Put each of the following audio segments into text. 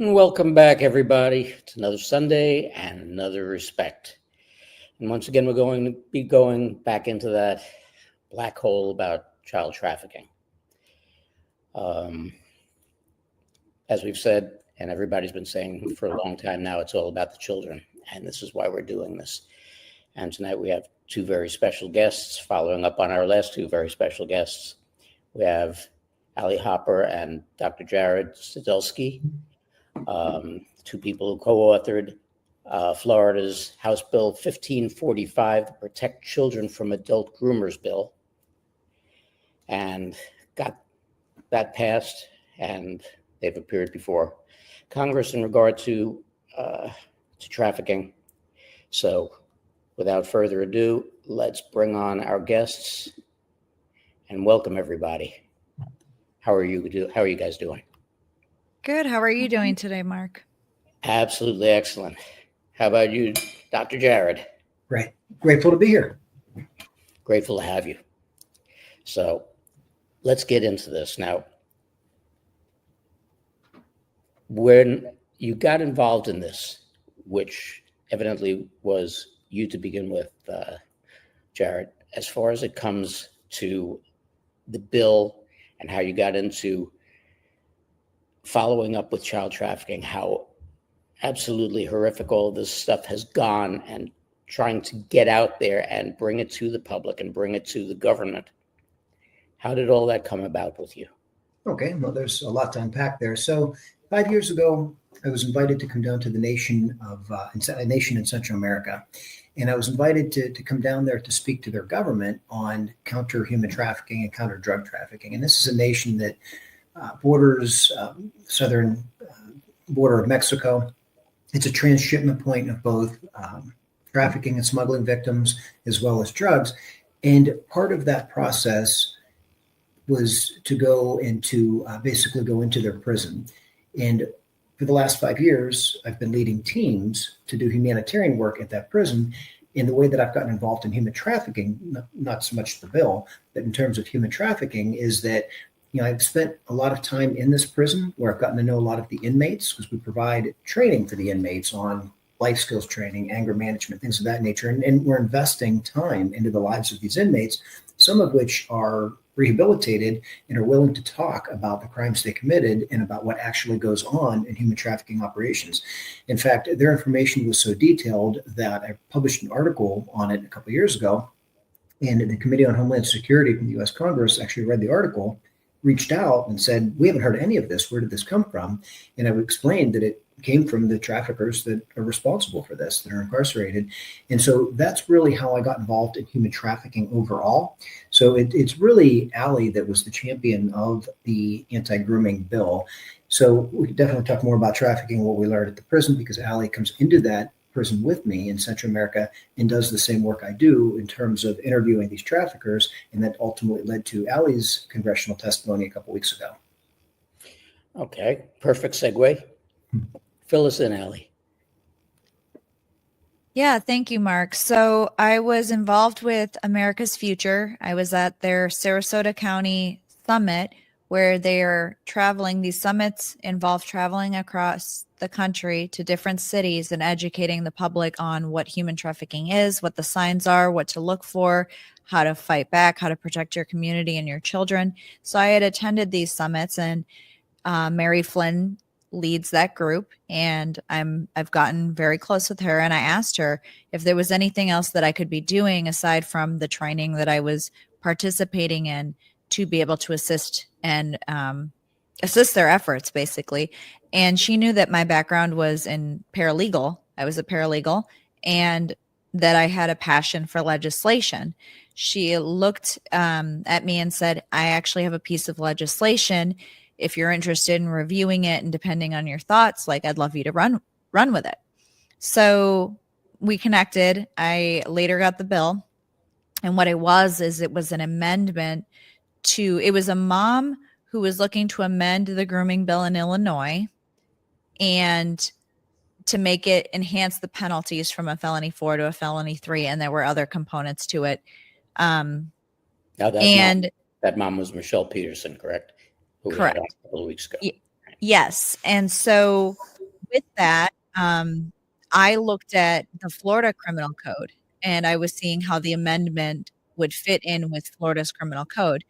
Welcome back, everybody. It's another Sunday and another respect. And once again, we're going to be going back into that black hole about child trafficking. As we've said, and everybody's been saying for a long time now, it's all about the children. And this is why we're doing this. And tonight we have two very special guests following up on our last two very special guests. We have Ali Hopper and Dr. Jarrod Sadulski. Two people who co-authored Florida's House Bill 1545, the Protect Children from Adult Groomers Bill, and got that passed, and they've appeared before Congress in regard to trafficking. So without further ado, let's bring on our guests and welcome everybody. How are you guys doing? Good. How are you doing today, Mark? Absolutely excellent. How about you, Dr. Jarrod? Great. Grateful to be here. Grateful to have you. So let's get into this. Now, when you got involved in this, which evidently was you to begin with, Jarrod, as far as it comes to the bill and how you got into following up with child trafficking, how absolutely horrific all this stuff has gone, and trying to get out there and bring it to the public and bring it to the government. How did all that come about with you? Okay, well, there's a lot to unpack there. So 5 years ago, I was invited to come down to the nation in Central America. And I was invited to come down there to speak to their government on counter human trafficking and counter drug trafficking. And this is a nation that borders southern border of Mexico. It's a transshipment point of both trafficking and smuggling victims, as well as drugs. And part of that process was to go into basically go into their prison. And for the last 5 years, I've been leading teams to do humanitarian work at that prison. In the way that I've gotten involved in human trafficking, not so much the bill, but in terms of human trafficking, is that I've spent a lot of time in this prison where I've gotten to know a lot of the inmates, because we provide training for the inmates on life skills training, anger management, things of that nature. And we're investing time into the lives of these inmates, some of which are rehabilitated and are willing to talk about the crimes they committed and about what actually goes on in human trafficking operations. In fact, their information was so detailed that I published an article on it a couple of years ago. And the Committee on Homeland Security from the U.S. Congress actually read the article, reached out and said, we haven't heard any of this. Where did this come from? And I explained that it came from the traffickers that are responsible for this, that are incarcerated. And so that's really how I got involved in human trafficking overall. So it's really Ali that was the champion of the anti-grooming bill. So we can definitely talk more about trafficking, what we learned at the prison, because Ali comes into that prison with me in Central America and does the same work I do in terms of interviewing these traffickers. And that ultimately led to Ali's congressional testimony a couple weeks ago. Okay, perfect segue. Fill us in, Ali. Yeah, thank you, Mark. So I was involved with America's Future. I was at their Sarasota County Summit, where they're traveling. These summits involve traveling across the country to different cities and educating the public on what human trafficking is, what the signs are, what to look for, how to fight back, how to protect your community and your children. So I had attended these summits, and Mary Flynn leads that group, and I've gotten very close with her. And I asked her if there was anything else that I could be doing aside from the training that I was participating in to be able to assist and assist their efforts, basically. And she knew that my background was in paralegal. I was a paralegal, and that I had a passion for legislation. She looked at me and said, I actually have a piece of legislation. If you're interested in reviewing it and depending on your thoughts, I'd love you to run with it. So we connected. I later got the bill. And what it was an amendment it was a mom who was looking to amend the grooming bill in Illinois and to make it enhance the penalties from a felony 4 to a felony 3. And there were other components to it. Now that mom was Michelle Peterson, correct? Who correct. We had a couple of weeks ago. Yes. And so with that, I looked at the Florida criminal code and I was seeing how the amendment would fit in with Florida's criminal code.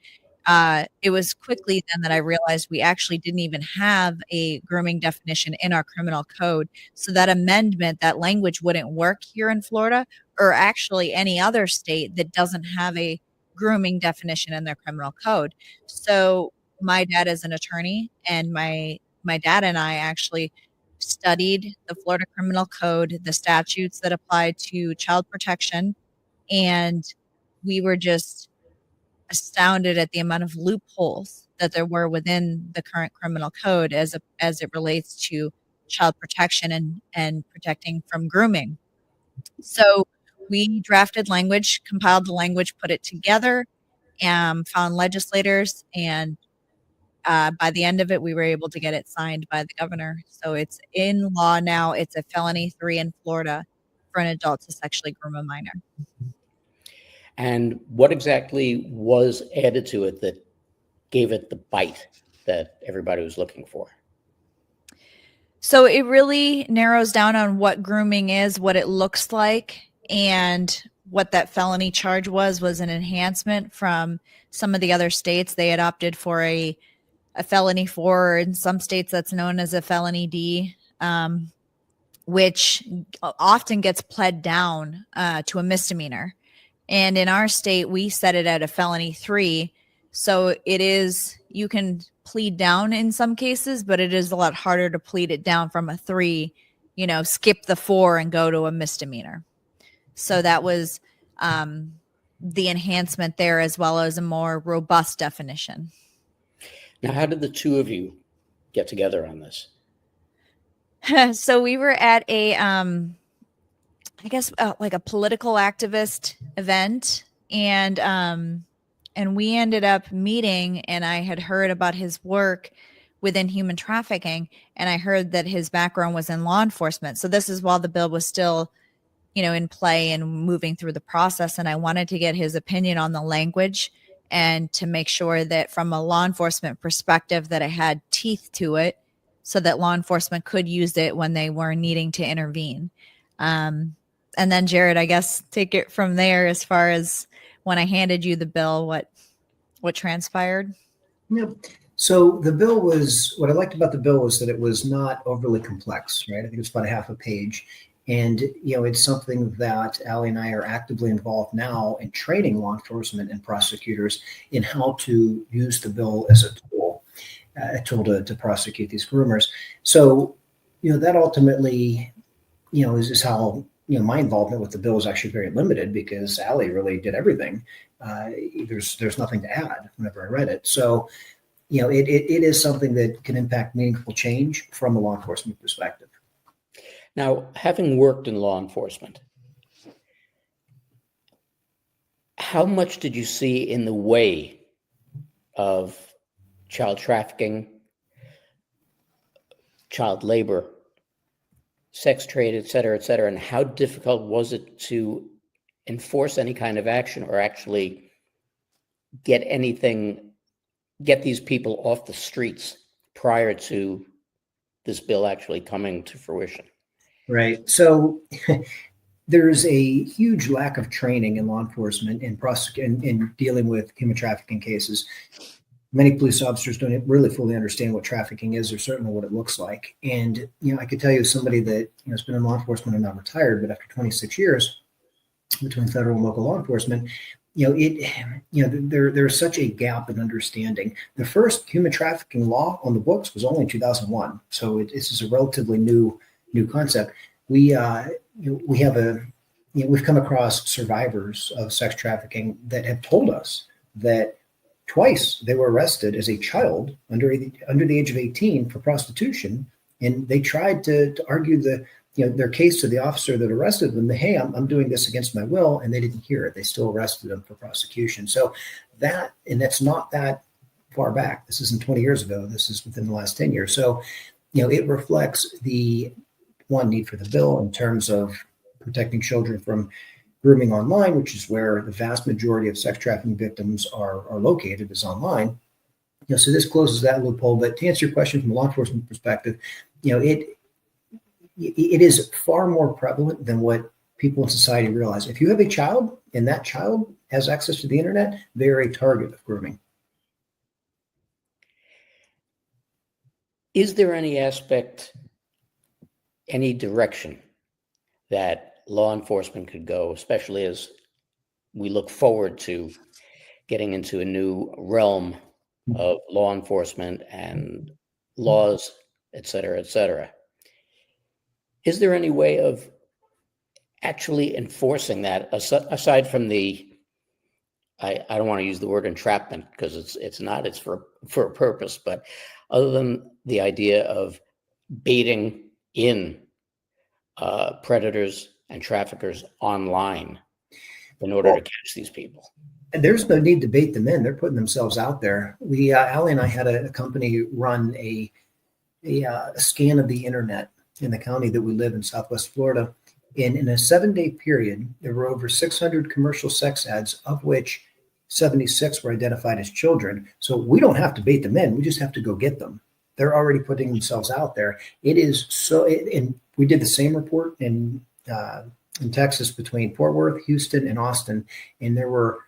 It was quickly then that I realized we actually didn't even have a grooming definition in our criminal code. So that amendment, that language wouldn't work here in Florida or actually any other state that doesn't have a grooming definition in their criminal code. So my dad is an attorney and my dad and I actually studied the Florida criminal code, the statutes that apply to child protection, and we were just astounded at the amount of loopholes that there were within the current criminal code as it relates to child protection and protecting from grooming. So we drafted language, compiled the language, put it together, found legislators, and by the end of it, we were able to get it signed by the governor. So it's in law now. It's a felony 3 in Florida for an adult to sexually groom a minor. And what exactly was added to it that gave it the bite that everybody was looking for? So it really narrows down on what grooming is, what it looks like, and what that felony charge was an enhancement from some of the other states. They had opted for a felony 4, or in some states that's known as a felony D, which often gets pled down to a misdemeanor. And in our state, we set it at a felony 3. So it is, you can plead down in some cases, but it is a lot harder to plead it down from a 3, skip the 4 and go to a misdemeanor. So that was the enhancement there, as well as a more robust definition. Now, how did the two of you get together on this? So we were at a, I guess, like a political activist event, and we ended up meeting, and I had heard about his work within human trafficking, and I heard that his background was in law enforcement. So this is while the bill was still, in play and moving through the process, and I wanted to get his opinion on the language and to make sure that from a law enforcement perspective that it had teeth to it so that law enforcement could use it when they were needing to intervene. And then Jarrod, I guess, take it from there as far as when I handed you the bill, what transpired? Yeah. So the bill was, what I liked about the bill was that it was not overly complex, right? I think it's about a half a page. And, it's something that Allie and I are actively involved now in training law enforcement and prosecutors in how to use the bill as a tool to prosecute these groomers. So, that ultimately, is how, my involvement with the bill is actually very limited because Allie really did everything. There's nothing to add whenever I read it. So, it is something that can impact meaningful change from a law enforcement perspective. Now, having worked in law enforcement, how much did you see in the way of child trafficking, child labor, sex trade, et cetera, and how difficult was it to enforce any kind of action or actually get these people off the streets prior to this bill actually coming to fruition? Right. So there's a huge lack of training in law enforcement in dealing with human trafficking cases. Many police officers don't really fully understand what trafficking is or certainly what it looks like. And, I could tell you as somebody that has been in law enforcement and not retired, but after 26 years between federal and local law enforcement, there's such a gap in understanding. The first human trafficking law on the books was only in 2001. So this is a relatively new concept. We've come across survivors of sex trafficking that have told us that twice they were arrested as a child under the age of 18 for prostitution, and they tried to argue their case to the officer that arrested them. Hey, I'm doing this against my will, and they didn't hear it. They still arrested them for prosecution. So that's not that far back. This isn't 20 years ago. This is within the last 10 years. So, it reflects the need for the bill in terms of protecting children from grooming online, which is where the vast majority of sex trafficking victims are located, is online. So this closes that loophole. But to answer your question from a law enforcement perspective, it is far more prevalent than what people in society realize. If you have a child and that child has access to the internet, they are a target of grooming. Is there any aspect, any direction that law enforcement could go, especially as we look forward to getting into a new realm of law enforcement and laws, et cetera, et cetera? Is there any way of actually enforcing that aside from the, I don't want to use the word entrapment because it's not, it's for a purpose, but other than the idea of baiting in predators and traffickers online in order to catch these people? There's no need to bait them in. They're putting themselves out there. Allie and I had a company run a scan of the internet in the county that we live in, Southwest Florida. And in a 7-day period, there were over 600 commercial sex ads, of which 76 were identified as children. So we don't have to bait them in. We just have to go get them. They're already putting themselves out there. It is so, and we did the same report in Texas between Fort Worth, Houston, and Austin. And there were,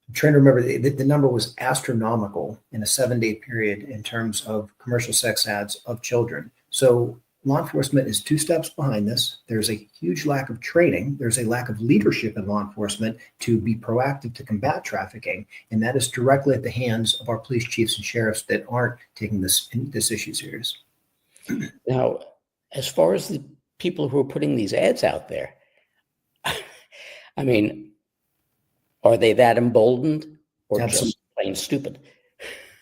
I'm trying to remember, the number was astronomical in a 7-day period in terms of commercial sex ads of children. So law enforcement is 2 steps behind this. There's a huge lack of training. There's a lack of leadership in law enforcement to be proactive to combat trafficking. And that is directly at the hands of our police chiefs and sheriffs that aren't taking this issue serious. Now, as far as the people who are putting these ads out there, I mean, are they that emboldened or Absolutely. just plain stupid?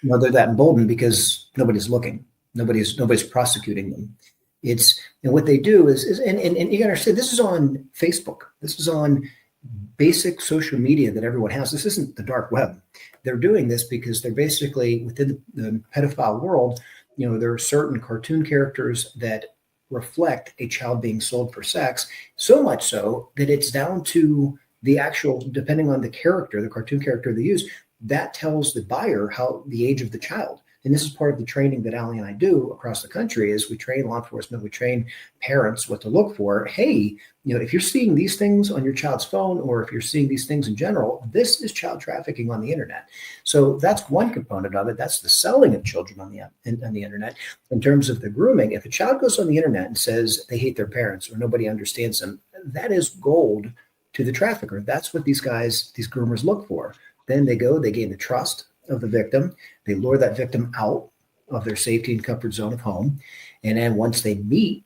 No, they're that emboldened because nobody's looking. Nobody's prosecuting them. And what they do is and you gotta understand, this is on Facebook. This is on basic social media that everyone has. This isn't the dark web. They're doing this because they're basically within the pedophile world. There are certain cartoon characters that reflect a child being sold for sex, so much so that it's down to the actual, depending on the character, the cartoon character they use, that tells the buyer how the age of the child. And this is part of the training that Allie and I do across the country is we train law enforcement, we train parents what to look for. Hey, if you're seeing these things on your child's phone, or if you're seeing these things in general, this is child trafficking on the internet. So that's one component of it. That's the selling of children on the internet. In terms of the grooming, if a child goes on the internet and says they hate their parents or nobody understands them, that is gold to the trafficker. That's what these groomers look for. Then they gain the trust of the victim. They lure that victim out of their safety and comfort zone of home. And then once they meet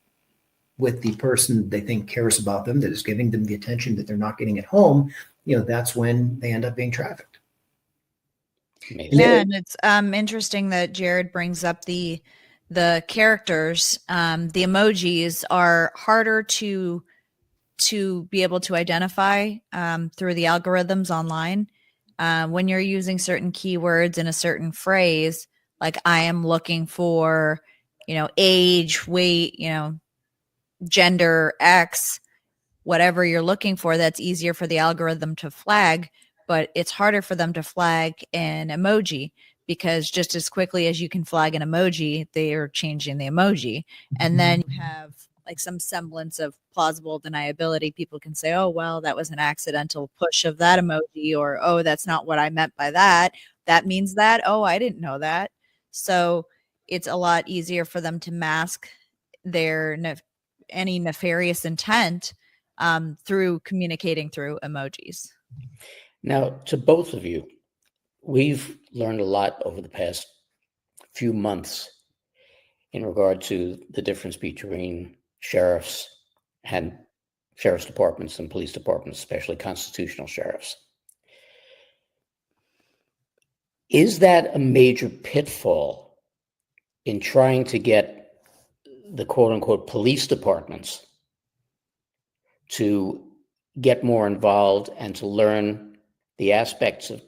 with the person they think cares about them, that is giving them the attention that they're not getting at home, that's when they end up being trafficked. Yeah, and it's interesting that Jarrod brings up the characters. The emojis are harder to be able to identify through the algorithms online. When you're using certain keywords in a certain phrase, like I am looking for, age, weight, gender, X, whatever you're looking for, that's easier for the algorithm to flag, but it's harder for them to flag an emoji because just as quickly as you can flag an emoji, they are changing the emoji. And then you have like some semblance of plausible deniability. People can say, oh, well, that was an accidental push of that emoji, or, oh, that's not what I meant by that. That means that, oh, I didn't know that. So it's a lot easier for them to mask their any nefarious intent through communicating through emojis. Now, to both of you, we've learned a lot over the past few months in regard to the difference between sheriffs and sheriff's departments and police departments, especially constitutional sheriffs. Is that a major pitfall in trying to get the quote unquote police departments to get more involved and to learn the aspects of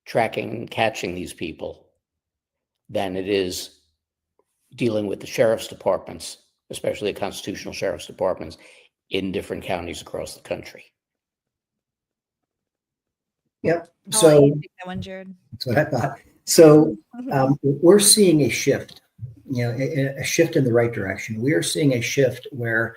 tracking and catching these people than it is dealing with the sheriff's departments, especially the constitutional sheriff's departments in different counties across the country? Yep. I'll let So you take that one, Jared. that's what I thought. So we're seeing a shift, a shift in the right direction. We are seeing a shift where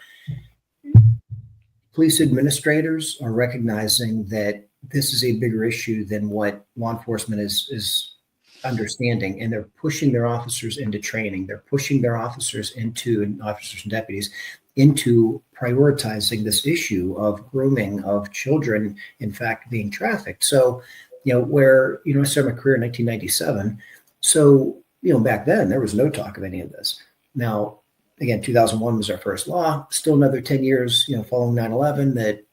police administrators are recognizing that this is a bigger issue than what law enforcement is understanding, and they're pushing their officers into training. They're pushing their officers and deputies into prioritizing this issue of grooming of children, in fact, being trafficked. So, where, I started my career in 1997. So, back then there was no talk of any of this. Now, again, 2001 was our first law. Still another 10 years, following 9/11, that,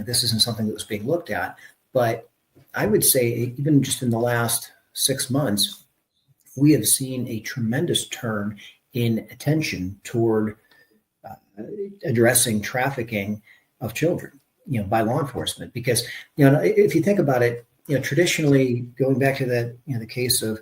this isn't something that was being looked at. But I would say even just in the last 6 months, we have seen a tremendous turn in attention toward addressing trafficking of children, by law enforcement. Because, if you think about it, traditionally going back to the case of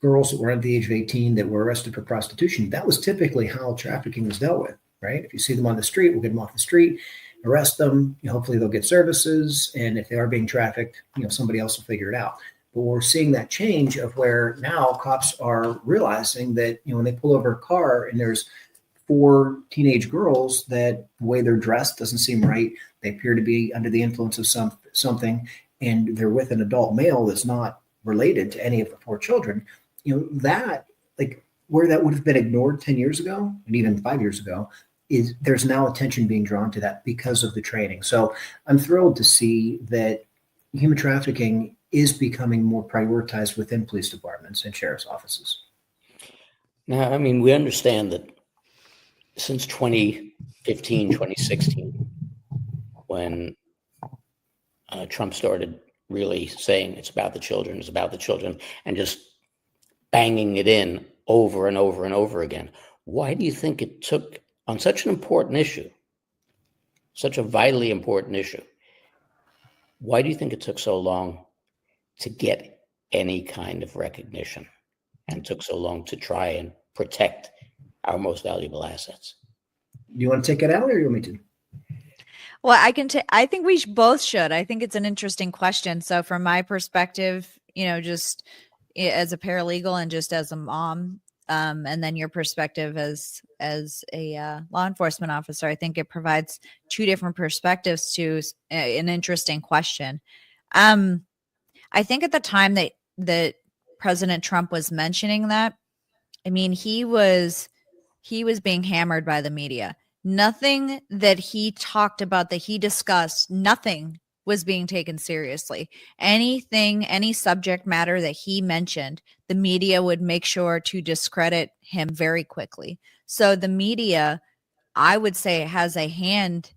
girls that were under the age of 18 that were arrested for prostitution, that was typically how trafficking was dealt with, right? If you see them on the street, we'll get them off the street, arrest them. Hopefully they'll get services. And if they are being trafficked, somebody else will figure it out. But we're seeing that change of where now cops are realizing that, when they pull over a car and there's 4 teenage girls, that the way they're dressed doesn't seem right. They appear to be under the influence of something, and they're with an adult male that's not related to any of the 4 children. That, like, where that would have been ignored 10 years ago and even 5 years ago, is there's now attention being drawn to that because of the training. So I'm thrilled to see that human trafficking is becoming more prioritized within police departments and sheriff's offices. Now, we understand that since 2015, 2016, when Trump started really saying it's about the children, and just banging it in over and over and over again, why do you think it took, on such an important issue, such a vitally important issue, why do you think it took so long to get any kind of recognition, and took so long to try and protect our most valuable assets? Do you want to take it out, or you want me to? Well, I think we both should. I think it's an interesting question. So from my perspective, just as a paralegal and just as a mom, and then your perspective as a law enforcement officer, I think it provides 2 different perspectives to an interesting question. I think at the time that President Trump was mentioning that, he was being hammered by the media. Nothing that he talked about, that he discussed, nothing was being taken seriously. Any subject matter that he mentioned, the media would make sure to discredit him very quickly. So the media, I would say, has a hand,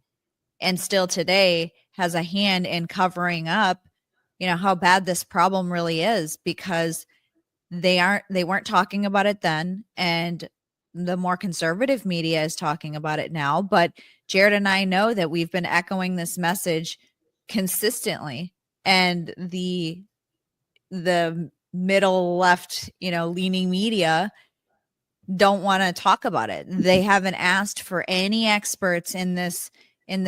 and still today has a hand in covering up, how bad this problem really is, because they weren't talking about it then, and the more conservative media is talking about it now. But Jarrod and I know that we've been echoing this message consistently, and the middle left, leaning media don't want to talk about it. They haven't asked for any experts in this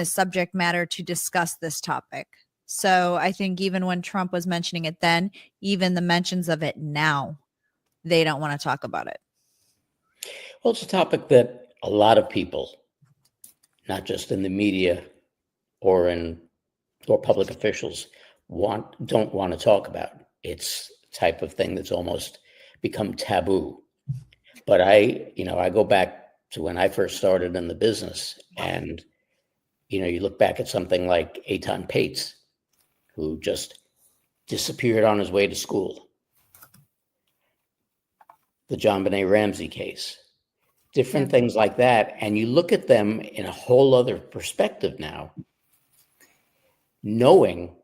subject matter to discuss this topic. So I think even when Trump was mentioning it then, even the mentions of it now, they don't want to talk about it. Well, it's a topic that a lot of people, not just in the media or public officials, don't want to talk about. It's a type of thing that's almost become taboo. But I go back to when I first started in the business, and you look back at something like Eitan Pates, who just disappeared on his way to school. The John Benet Ramsey case. Different things like that. And you look at them in a whole other perspective now, knowing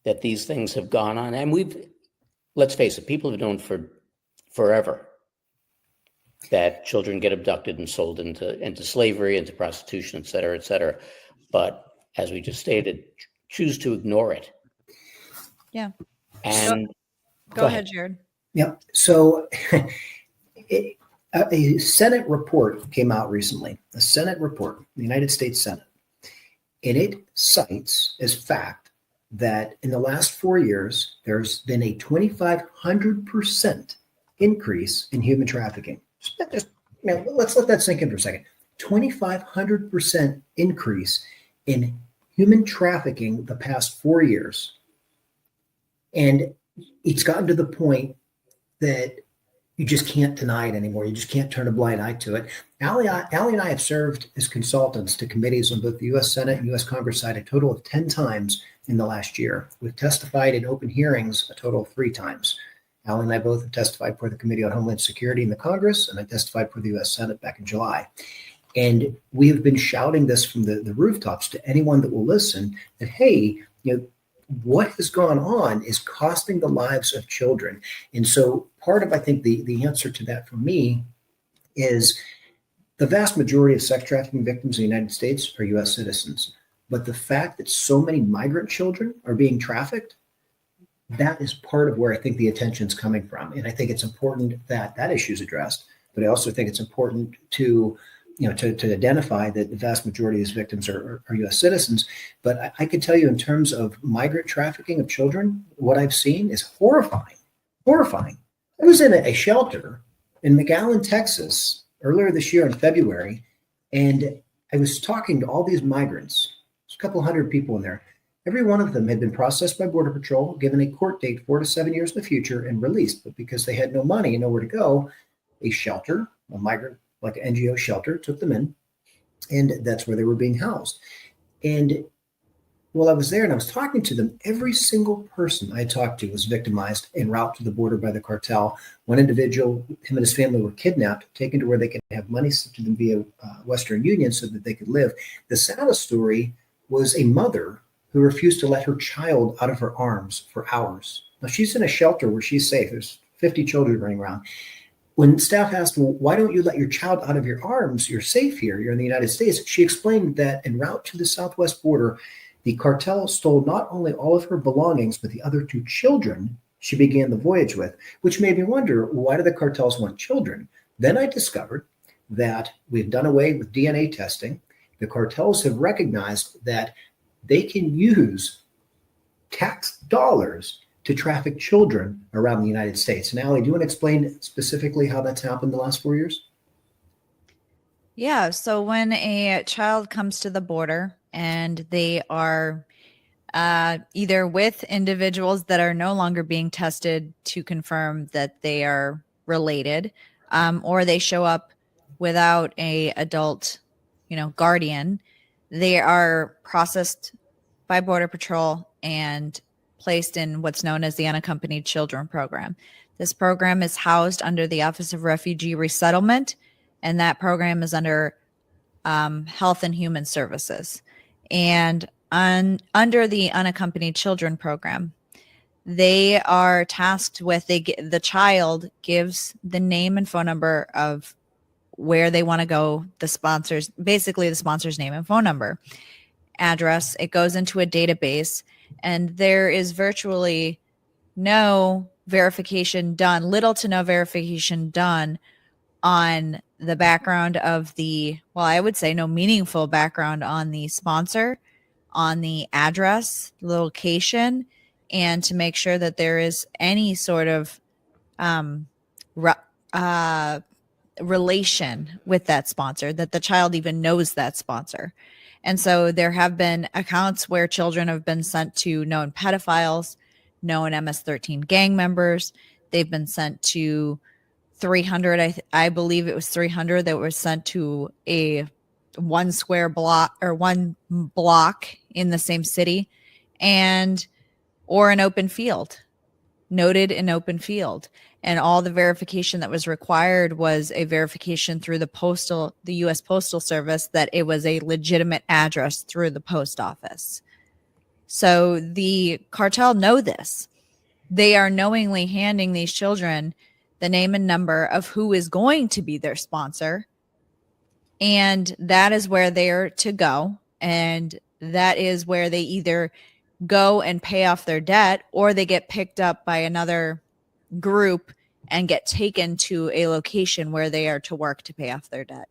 that these things have gone on. And let's face it, people have known for forever that children get abducted and sold into slavery, into prostitution, et cetera, et cetera. But as we just stated, choose to ignore it. Yeah. And go ahead, Jarrod. Yeah. So a Senate report came out recently, a Senate report, the United States Senate, and it cites as fact that in the last 4 years, there's been a 2,500% increase in human trafficking. Let's let that sink in for a second. 2,500% increase in human trafficking the past 4 years. And it's gotten to the point that you just can't deny it anymore. You just can't turn a blind eye to it. Allie and I have served as consultants to committees on both the U.S. Senate and U.S. Congress side a total of 10 times in the last year. We've testified in open hearings a total of 3 times. Allie and I both have testified for the Committee on Homeland Security in the Congress, and I testified for the U.S. Senate back in July. And we have been shouting this from the rooftops to anyone that will listen that, hey, what has gone on is costing the lives of children. And so part of, I think, the answer to that for me is the vast majority of sex trafficking victims in the United States are U.S. citizens. But the fact that so many migrant children are being trafficked, that is part of where I think the attention is coming from. And I think it's important that that issue is addressed. But I also think it's important to identify that the vast majority of these victims are U.S. citizens. But I can tell you in terms of migrant trafficking of children, what I've seen is horrifying. Horrifying. I was in a shelter in McAllen, Texas, earlier this year in February, and I was talking to all these migrants. There's a couple hundred people in there. Every one of them had been processed by Border Patrol, given a court date 4 to 7 years in the future, and released. But because they had no money and nowhere to go, a shelter, a migrant, like an NGO shelter, took them in, and that's where they were being housed. And while I was there and I was talking to them, every single person I talked to was victimized en route to the border by the cartel. One individual, him and his family, were kidnapped, taken to where they could have money sent to them via Western Union so that they could live. The saddest story was a mother who refused to let her child out of her arms for hours. Now, she's in a shelter where she's safe. There's 50 children running around. When staff asked, well, why don't you let your child out of your arms? You're safe here. You're in the United States. She explained that en route to the southwest border, the cartel stole not only all of her belongings, but the other 2 children she began the voyage with, which made me wonder, why do the cartels want children? Then I discovered that we've done away with DNA testing. The cartels have recognized that they can use tax dollars to traffic children around the United States. And Allie, do you want to explain specifically how that's happened the last 4 years? Yeah. So when a child comes to the border and they are either with individuals that are no longer being tested to confirm that they are related, or they show up without a adult, guardian, they are processed by Border Patrol and placed in what's known as the Unaccompanied Children Program. This program is housed under the Office of Refugee Resettlement, and that program is under Health and Human Services. And under the Unaccompanied Children Program, they are tasked with, the child gives the name and phone number of where they want to go, the sponsor's name and phone number, address. It goes into a database, and there is virtually no verification done, little to no verification done on the background of I would say no meaningful background on the sponsor, on the address, location, and to make sure that there is any sort of relation with that sponsor, that the child even knows that sponsor. And so there have been accounts where children have been sent to known pedophiles, known MS-13 gang members. They've been sent to 300, I believe it was 300 that were sent to a one block in the same city, or an open field, noted in open field. And all the verification that was required was a verification through the U.S. Postal Service that it was a legitimate address through the post office. So the cartel know this. They are knowingly handing these children the name and number of who is going to be their sponsor. And that is where they're to go. And that is where they either go and pay off their debt, or they get picked up by another group and get taken to a location where they are to work to pay off their debt.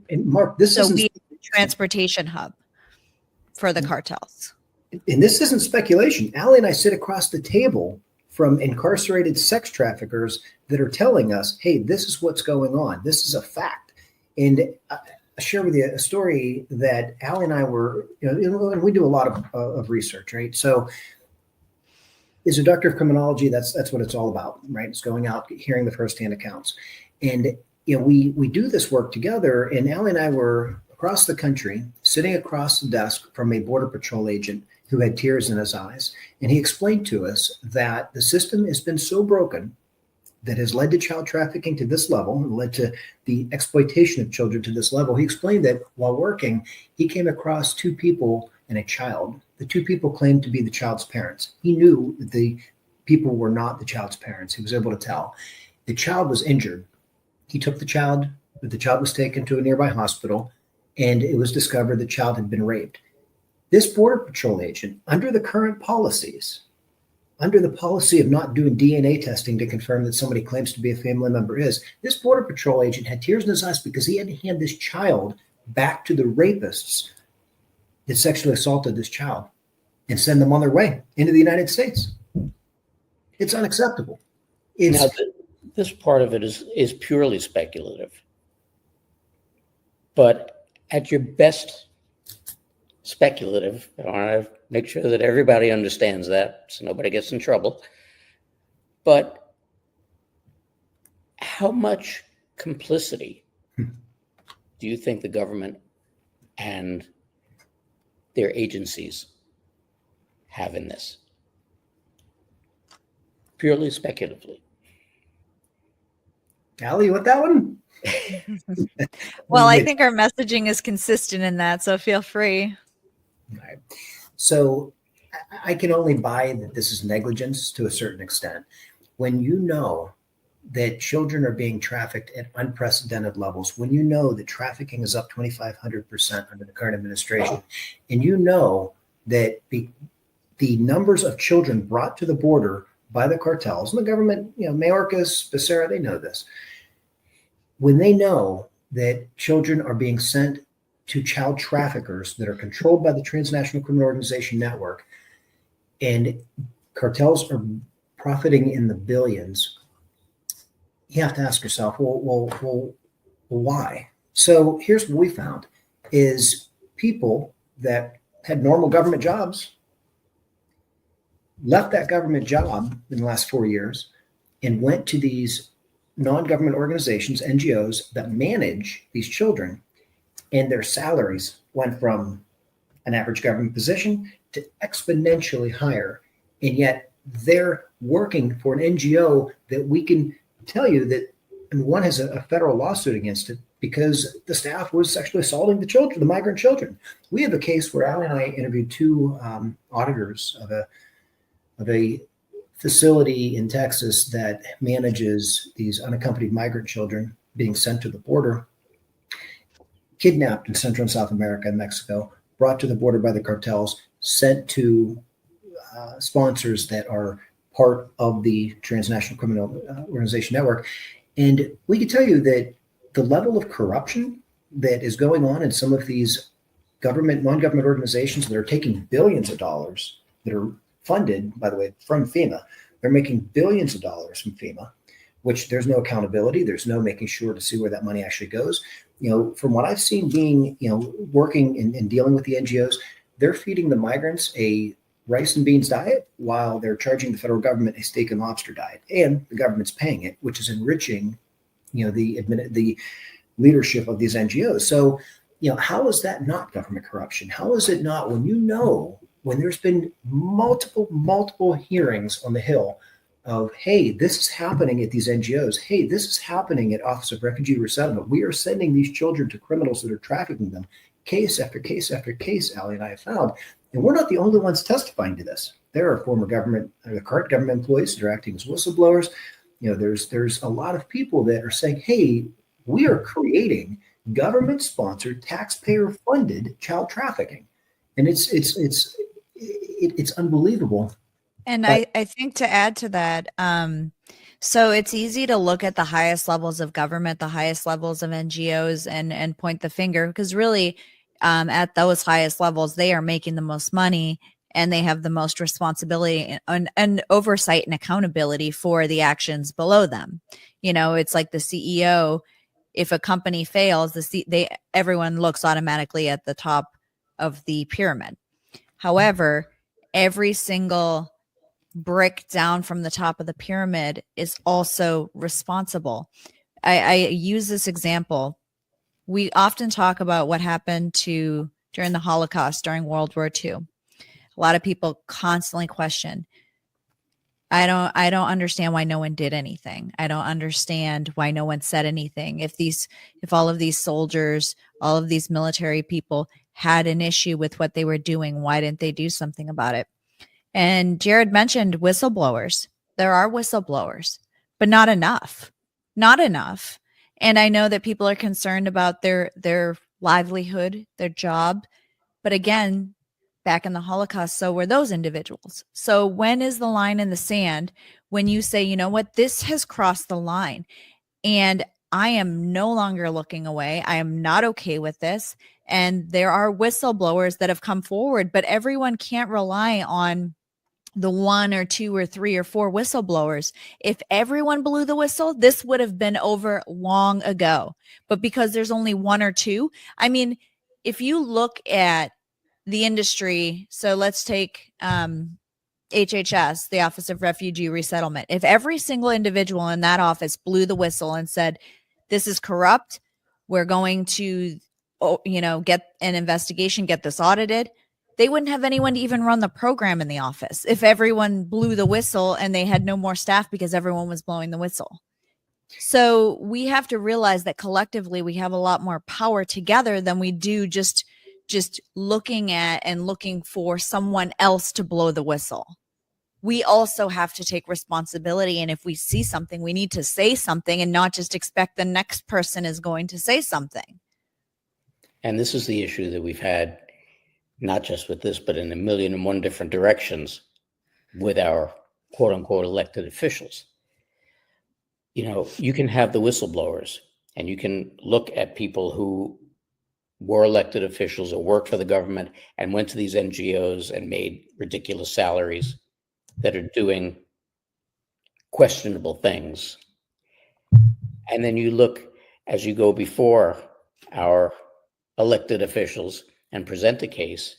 And Mark, this is a transportation hub for the cartels. and this isn't speculation. Allie and I sit across the table from incarcerated sex traffickers that are telling us, hey, this is what's going on. This is a fact. And I share with you a story that Allie and I were, and we do a lot of research, right? So as a doctor of criminology, that's what it's all about, right? It's going out, hearing the firsthand accounts. And we do this work together, and Allie and I were across the country, sitting across the desk from a Border Patrol agent who had tears in his eyes. And he explained to us that the system has been so broken that has led to child trafficking to this level, and led to the exploitation of children to this level. He explained that while working, he came across two people and a child. The two people claimed to be the child's parents. He knew that the people were not the child's parents. He was able to tell. The child was injured. He took the child, but the child was taken to a nearby hospital, and it was discovered the child had been raped. This Border Patrol agent, under the current policies, under the policy of not doing DNA testing to confirm that somebody claims to be a family member this Border Patrol agent had tears in his eyes because he had to hand this child back to the rapists that sexually assaulted this child and send them on their way into the United States. It's unacceptable. Now, this part of it is purely speculative. But at your best speculative, I want to make sure that everybody understands that so nobody gets in trouble. But how much complicity do you think the government and their agencies have in this? Purely speculatively. Allie, you want that one? Well, I think our messaging is consistent in that, so feel free. Right. So I can only buy that this is negligence to a certain extent. When you know that children are being trafficked at unprecedented levels, when you know that trafficking is up 2,500% under the current administration, and you know that the numbers of children brought to the border by the cartels and the government, Mayorkas, Becerra, they know this. When they know that children are being sent to child traffickers that are controlled by the transnational criminal organization network, and cartels are profiting in the billions, you have to ask yourself, well, why? So here's what we found is people that had normal government jobs left that government job in the last 4 years and went to these non-government organizations, NGOs, that manage these children, and their salaries went from an average government position to exponentially higher. And yet they're working for an NGO that we can tell you that, and one has a federal lawsuit against it because the staff was sexually assaulting the children, the migrant children. We have a case where Allie and I interviewed two auditors of a facility in Texas that manages these unaccompanied migrant children being sent to the border, kidnapped in Central and South America and Mexico, brought to the border by the cartels, sent to sponsors that are part of the transnational criminal organization network. And we can tell you that the level of corruption that is going on in some of these non-government organizations that are taking billions of dollars that are funded, by the way, from FEMA. They're making billions of dollars from FEMA, which there's no accountability. There's no making sure to see where that money actually goes. From what I've seen being, working and dealing with the NGOs, they're feeding the migrants a rice and beans diet while they're charging the federal government a steak and lobster diet. And the government's paying it, which is enriching, the leadership of these NGOs. So, how is that not government corruption? How is it not when there's been multiple hearings on the Hill of, hey, this is happening at these NGOs. Hey, this is happening at Office of Refugee Resettlement. We are sending these children to criminals that are trafficking them. Case after case after case, Allie and I have found. And we're not the only ones testifying to this. There are former government, or the current government employees that are acting as whistleblowers. There's a lot of people that are saying, hey, we are creating government-sponsored, taxpayer-funded child trafficking. And it's unbelievable. And I think to add to that, so it's easy to look at the highest levels of government, the highest levels of NGOs and point the finger because really at those highest levels, they are making the most money and they have the most responsibility and oversight and accountability for the actions below them. It's like the CEO. If a company fails, everyone looks automatically at the top of the pyramid. However, every single brick down from the top of the pyramid is also responsible. I use this example. We often talk about what happened during the Holocaust, during World War II. A lot of people constantly question, I don't understand why no one did anything. I don't understand why no one said anything. If all of these soldiers, all of these military people had an issue with what they were doing, why didn't they do something about it? And Jarrod mentioned whistleblowers. There are whistleblowers, but not enough. Not enough. And I know that people are concerned about their livelihood, their job. But again, back in the Holocaust, so were those individuals. So when is the line in the sand when you say, you know what, this has crossed the line and I am no longer looking away. I am not okay with this. And there are whistleblowers that have come forward, but everyone can't rely on the 1 or 2 or 3 or 4 whistleblowers. If everyone blew the whistle, this would have been over long ago. But because there's only 1 or 2, I mean, if you look at the industry, so let's take HHS, the Office of Refugee Resettlement. If every single individual in that office blew the whistle and said, this is corrupt, we're going to, get an investigation, get this audited, they wouldn't have anyone to even run the program in the office if everyone blew the whistle and they had no more staff because everyone was blowing the whistle. So we have to realize that collectively we have a lot more power together than we do just looking at and looking for someone else to blow the whistle. We also have to take responsibility. And if we see something, we need to say something and not just expect the next person is going to say something. And this is the issue that we've had, not just with this, but in 1,000,001 different directions with our quote unquote elected officials. You can have the whistleblowers and you can look at people who were elected officials or worked for the government and went to these NGOs and made ridiculous salaries that are doing questionable things. And then you look as you go before our elected officials and present a case,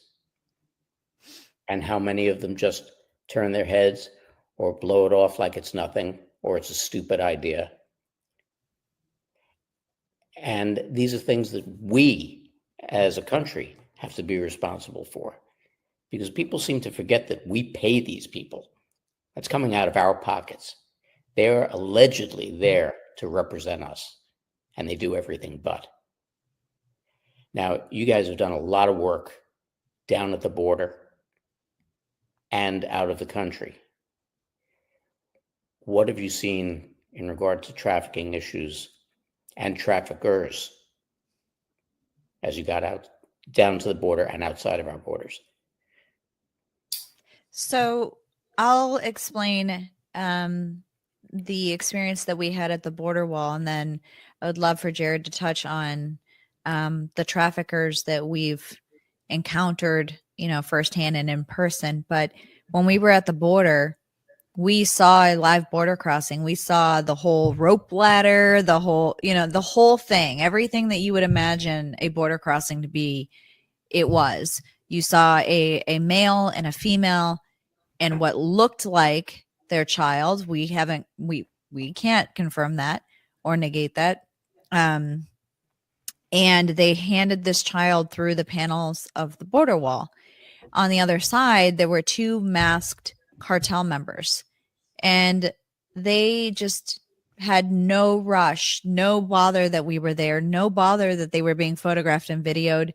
and how many of them just turn their heads or blow it off like it's nothing or it's a stupid idea. And these are things that we as a country have to be responsible for, because people seem to forget that we pay these people. That's coming out of our pockets. They're allegedly there to represent us, and they do everything but. Now, you guys have done a lot of work down at the border and out of the country. What have you seen in regard to trafficking issues and traffickers as you got out down to the border and outside of our borders? So I'll explain the experience that we had at the border wall, and then I would love for Jarrod to touch on the traffickers that we've encountered, firsthand and in person. But when we were at the border, we saw a live border crossing. We saw the whole rope ladder, the whole thing, everything that you would imagine a border crossing to be. It was. You saw a male and a female and what looked like their child. We can't confirm that or negate that. And they handed this child through the panels of the border wall. On the other side, there were 2 masked cartel members, and they just had no rush, no bother that we were there, no bother that they were being photographed and videoed.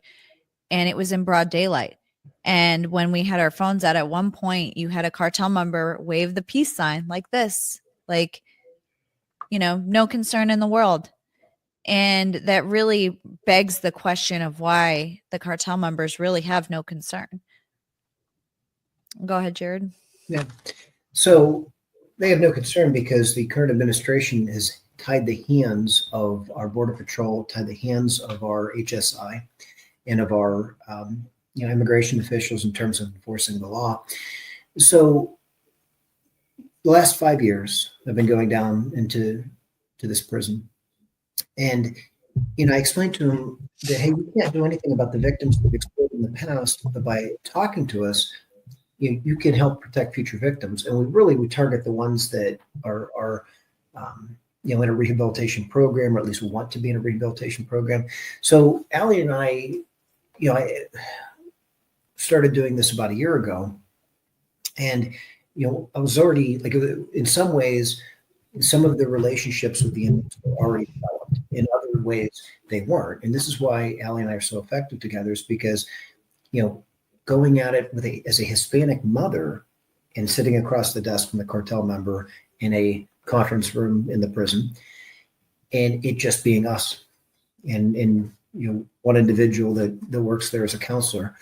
And it was in broad daylight. And when we had our phones out, at one point, you had a cartel member wave the peace sign like this, like, no concern in the world. And that really begs the question of why the cartel members really have no concern. Go ahead, Jarrod. Yeah. So they have no concern because the current administration has tied the hands of our Border Patrol, tied the hands of our HSI, and of our immigration officials in terms of enforcing the law. So the last 5 years, I've been going down into this prison, and I explained to him that, hey, we can't do anything about the victims we've explored in the past, but by talking to us, you can help protect future victims. And we target the ones that are in a rehabilitation program, or at least want to be in a rehabilitation program. So Allie and I started doing this about a year ago, and I was already, like, in some ways, some of the relationships with the inmates were already developed. In other ways, they weren't. And this is why Allie and I are so effective together, is because, going at it as a Hispanic mother and sitting across the desk from the cartel member in a conference room in the prison, and it just being us and one individual that works there as a counselor.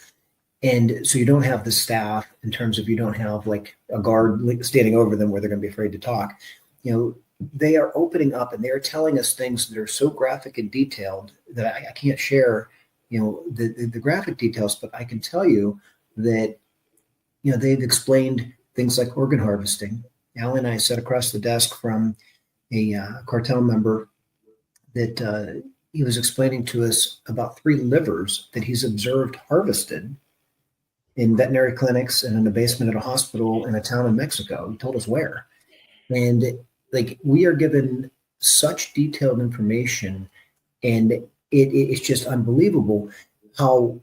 And so you don't have the staff, in terms of, you don't have like a guard standing over them where they're going to be afraid to talk. They are opening up, and they are telling us things that are so graphic and detailed that I can't share, the graphic details, but I can tell you that, they've explained things like organ harvesting. Al and I sat across the desk from a cartel member that he was explaining to us about 3 livers that he's observed harvested in veterinary clinics and in the basement at a hospital in a town in Mexico. He told us where. And like, we are given such detailed information, and it's just unbelievable how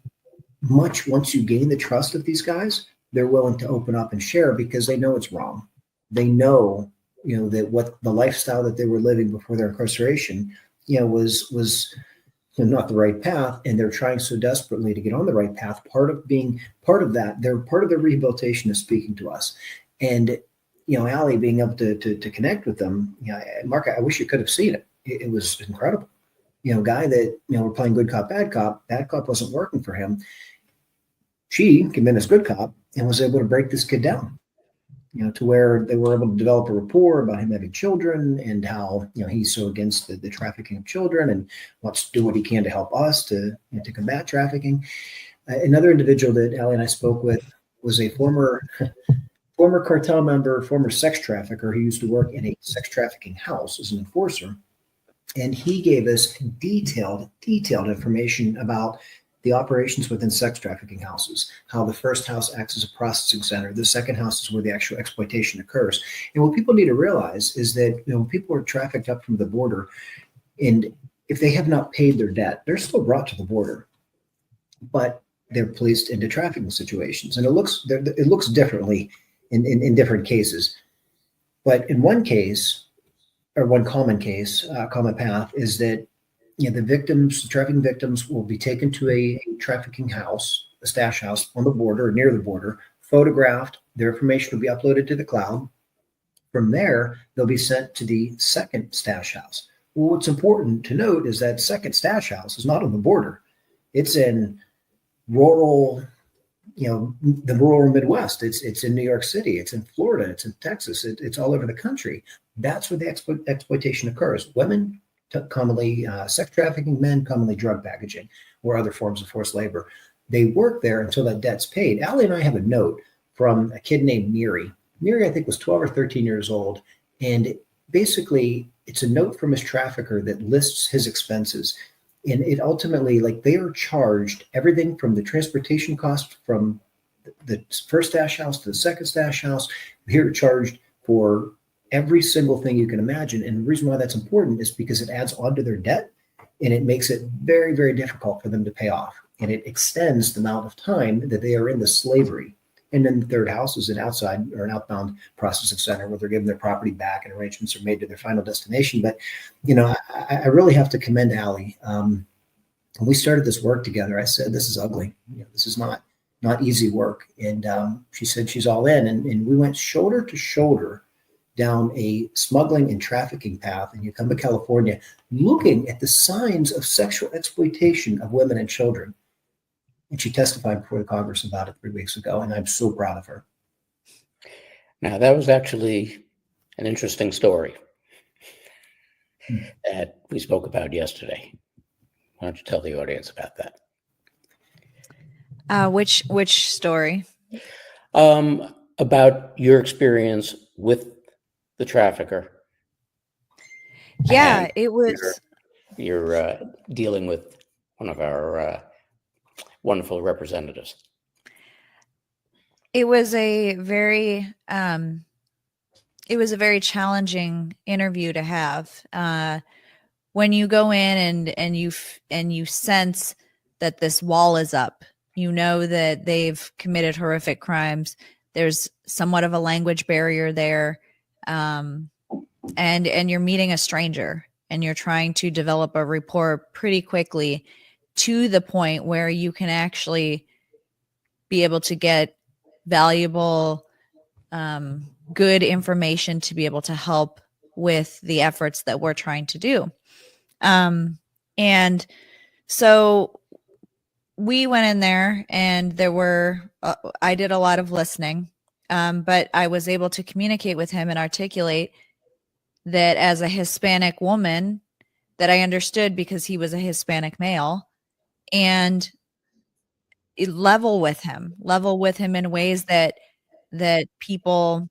much, once you gain the trust of these guys, they're willing to open up and share, because they know it's wrong. They know, that what the lifestyle that they were living before their incarceration, was not the right path, and they're trying so desperately to get on the right path. Part of that, they're part of their rehabilitation is speaking to us. And Allie being able to connect with them, Mark, I wish you could have seen it. It was incredible. Guy that, we're playing good cop, bad cop. Bad cop wasn't working for him. She came in as good cop and was able to break this kid down, to where they were able to develop a rapport about him having children, and how, he's so against the trafficking of children and wants to do what he can to help us to combat trafficking. Another individual that Allie and I spoke with was a former cartel member, former sex trafficker, who used to work in a sex trafficking house as an enforcer. And he gave us detailed information about the operations within sex trafficking houses, how the first house acts as a processing center. The second house is where the actual exploitation occurs. And what people need to realize is that, when people are trafficked up from the border, and if they have not paid their debt, they're still brought to the border, but they're placed into trafficking situations. And it looks differently in different cases. But in one case, or one common path, is that the trafficking victims will be taken to a trafficking house, a stash house on the border or near the border, photographed. Their information will be uploaded to the cloud. From there, they'll be sent to the second stash house. Well, what's important to note is that second stash house is not on the border. It's in rural, the rural Midwest. It's in New York City. It's in Florida. It's in Texas. It's all over the country. That's where the exploitation occurs. Women, commonly sex trafficking, men, commonly drug packaging, or other forms of forced labor. They work there until that debt's paid. Allie and I have a note from a kid named Miri. Miri, I think, was 12 or 13 years old. And basically, it's a note from his trafficker that lists his expenses. And it ultimately, like, they are charged everything from the transportation cost from the first stash house to the second stash house. They're charged for every single thing you can imagine. And the reason why that's important is because it adds on to their debt, and it makes it very, very difficult for them to pay off. And it extends the amount of time that they are in the slavery. And then the third house is an outbound processing center where they're given their property back and arrangements are made to their final destination. But, I really have to commend Allie. When we started this work together, I said, this is ugly. This is not easy work. And she said she's all in. And we went shoulder to shoulder down a smuggling and trafficking path in Yucumba, California, looking at the signs of sexual exploitation of women and children. And she testified before the Congress about it 3 weeks ago, and I'm so proud of her. Now, that was actually an interesting story that we spoke about yesterday. Why don't you tell the audience about that? Which story? About your experience with the trafficker Yeah, and it your was dealing with one of our wonderful representatives. it was a very it was a very challenging interview to have. When you go in and you sense that this wall is up, you know that they've committed horrific crimes. There's somewhat of a language barrier there, and you're meeting a stranger and you're trying to develop a rapport pretty quickly to the point where you can actually be able to get valuable, good information to be able to help with the efforts that we're trying to do. And so we went in there and there were, I did a lot of listening, but I was able to communicate with him and articulate that as a Hispanic woman, that I understood because he was a Hispanic male, and level with him in ways that people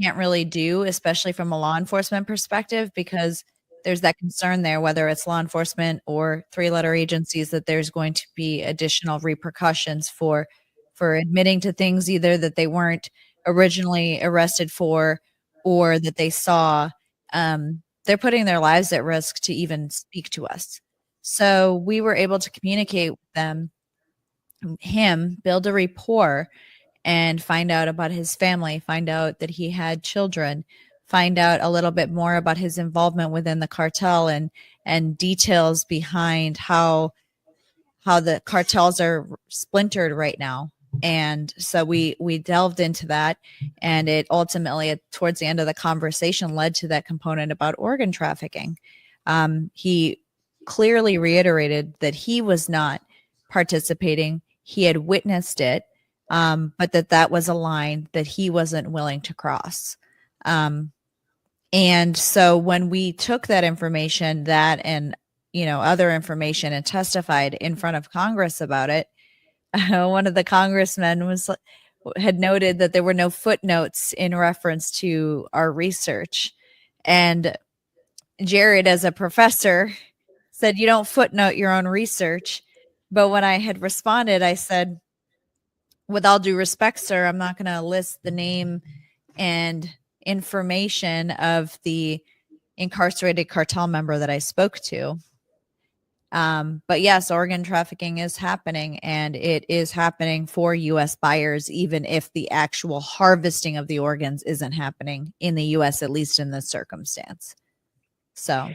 can't really do, especially from a law enforcement perspective, because there's that concern there, whether it's law enforcement or three-letter agencies, that there's going to be additional repercussions for admitting to things either that they weren't originally arrested for or that they saw. They're putting their lives at risk to even speak to us. So we were able to communicate with him, build a rapport, and find out about his family, find out that he had children, find out a little bit more about his involvement within the cartel, and details behind how the cartels are splintered right now. And so we delved into that, and it ultimately, towards the end of the conversation, led to that component about organ trafficking. He clearly reiterated that he was not participating. He had witnessed it, but that was a line that he wasn't willing to cross. And so when we took that information, that and other information, and testified in front of Congress about it, one of the congressmen had noted that there were no footnotes in reference to our research, and Jarrod, as a professor, said, "You don't footnote your own research." But when I had responded, I said, "With all due respect, sir, I'm not going to list the name and information of the incarcerated cartel member that I spoke to. But yes, organ trafficking is happening, and it is happening for U.S. buyers, even if the actual harvesting of the organs isn't happening in the U.S., at least in this circumstance." So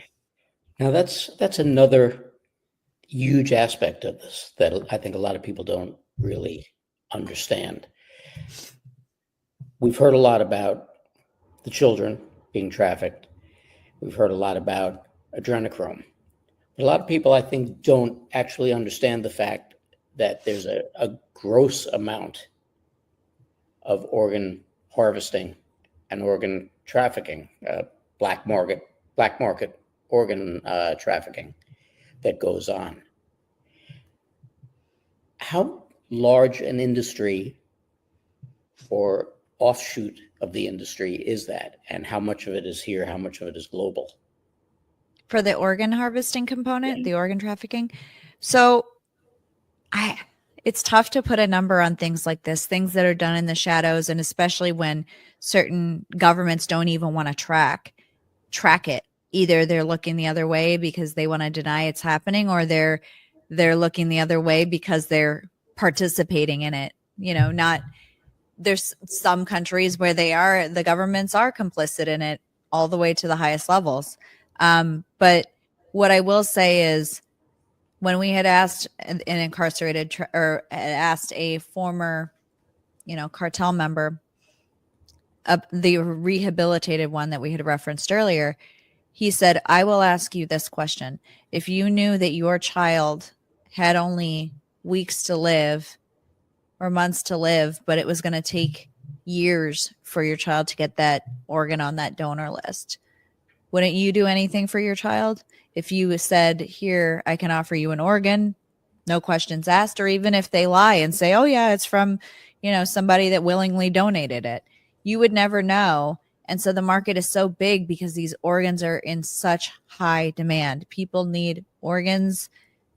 Now that's another huge aspect of this that I think a lot of people don't really understand. We've heard a lot about the children being trafficked. We've heard a lot about adrenochrome. But a lot of people, I think, don't actually understand the fact that there's a gross amount of organ harvesting and organ trafficking, black market organ trafficking that goes on. How large an industry or offshoot of the industry is that, and how much of it is here, how much of it is global? for the organ harvesting component, the organ trafficking. So it's tough to put a number on things like this, things that are done in the shadows, and especially when certain governments don't even want to track it. Either they're looking the other way because they want to deny it's happening, or they're looking the other way because they're participating in it. Not There's some countries where the governments are complicit in it all the way to the highest levels. But what I will say is, when we had asked an incarcerated or had asked a former, cartel member, the rehabilitated one that we had referenced earlier, he said, "I will ask you this question. If you knew that your child had only weeks to live or months to live, but it was going to take years for your child to get that organ on that donor list, wouldn't you do anything for your child? If you said, 'Here, I can offer you an organ, no questions asked, or even if they lie and say, oh yeah, it's from, somebody that willingly donated it, you would never know. And so the market is so big because these organs are in such high demand. People need organs,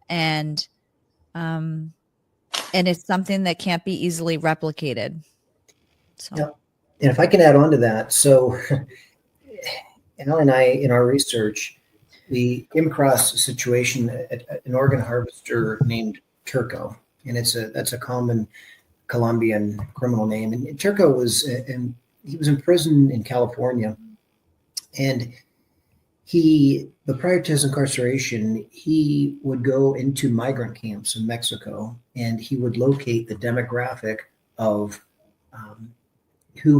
and it's something that can't be easily replicated. So, yeah. And if I can add on to that, so Al and I, in our research, we came across a situation at an organ harvester named Turco, and that's a common Colombian criminal name. And Turco he was imprisoned in California, and but prior to his incarceration, he would go into migrant camps in Mexico, and he would locate the demographic of who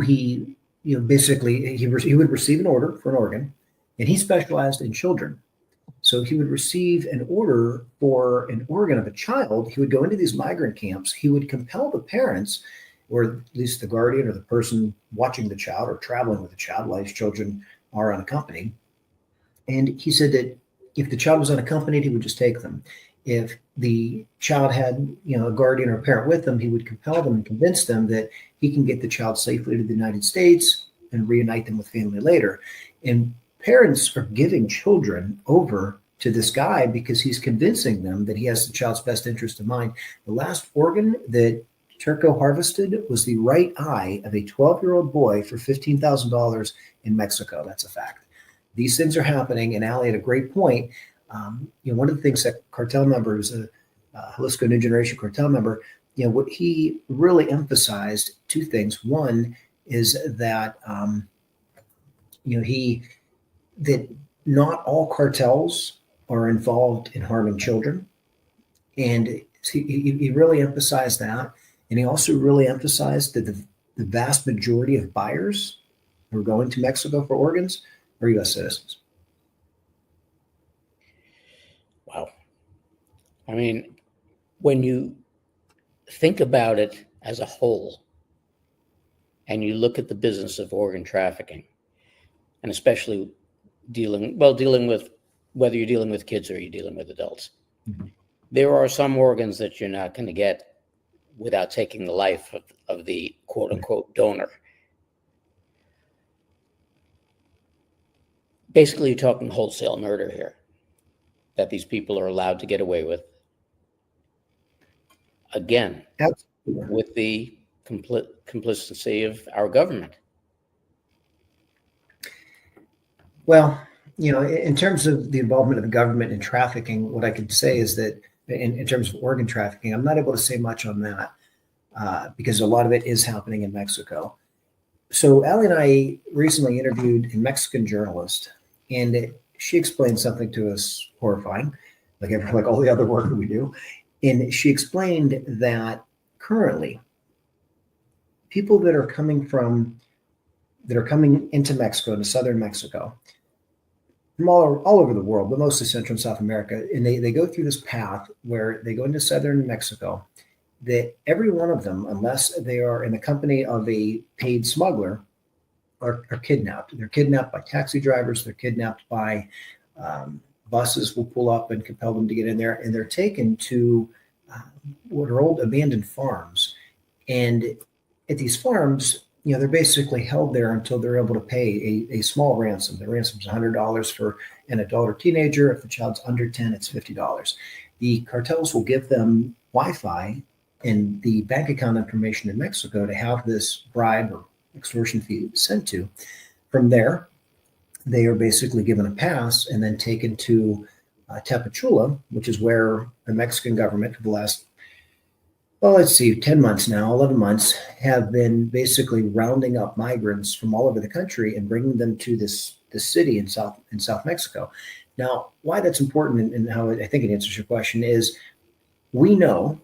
basically he would receive an order for an organ, and he specialized in children. So he would receive an order for an organ of a child. He would go into these migrant camps. He would compel the parents, or at least the guardian or the person watching the child or traveling with the child, while his children are unaccompanied. And he said that if the child was unaccompanied, he would just take them. If the child had, a guardian or a parent with them, he would compel them and convince them that he can get the child safely to the United States and reunite them with family later. And parents are giving children over to this guy because he's convincing them that he has the child's best interest in mind. The last organ that Turco harvested was the right eye of a 12-year-old boy for $15,000 in Mexico. That's a fact. These things are happening, and Ali had a great point. One of the things that cartel members, Jalisco New Generation cartel member, what he really emphasized, two things. One is that, that not all cartels are involved in harming children. And he really emphasized that. And he also really emphasized that the vast majority of buyers who are going to Mexico for organs are U.S. citizens. Wow. I mean, when you think about it as a whole, and you look at the business of organ trafficking, and especially dealing with whether you're dealing with kids or you're dealing with adults, mm-hmm. There are some organs that you're not going to get without taking the life of the quote unquote donor. Basically, you're talking wholesale murder here that these people are allowed to get away with. Again, absolutely. With the complicity of our government. Well, in terms of the involvement of the government in trafficking, what I could say is that in terms of organ trafficking, I'm not able to say much on that because a lot of it is happening in Mexico. So Ali and I recently interviewed a Mexican journalist, and she explained something to us horrifying, like all the other work that we do. And she explained that currently people that are coming into Mexico, into southern Mexico, from all over the world, but mostly Central and South America, and they go through this path where they go into southern Mexico, that every one of them, unless they are in the company of a paid smuggler, are kidnapped. They're kidnapped by taxi drivers. They're kidnapped by buses will pull up and compel them to get in there, and they're taken to what are old abandoned farms. And at these farms, they're basically held there until they're able to pay a small ransom. The ransom is $100 for an adult or teenager. If the child's under 10, it's $50. The cartels will give them Wi-Fi and the bank account information in Mexico to have this bribe or extortion fee sent to. From there, they are basically given a pass and then taken to Tapachula, which is where the Mexican government for the last 10 months now, 11 months, have been basically rounding up migrants from all over the country and bringing them to this city in South Mexico. Now, why that's important and how I think it answers your question is we know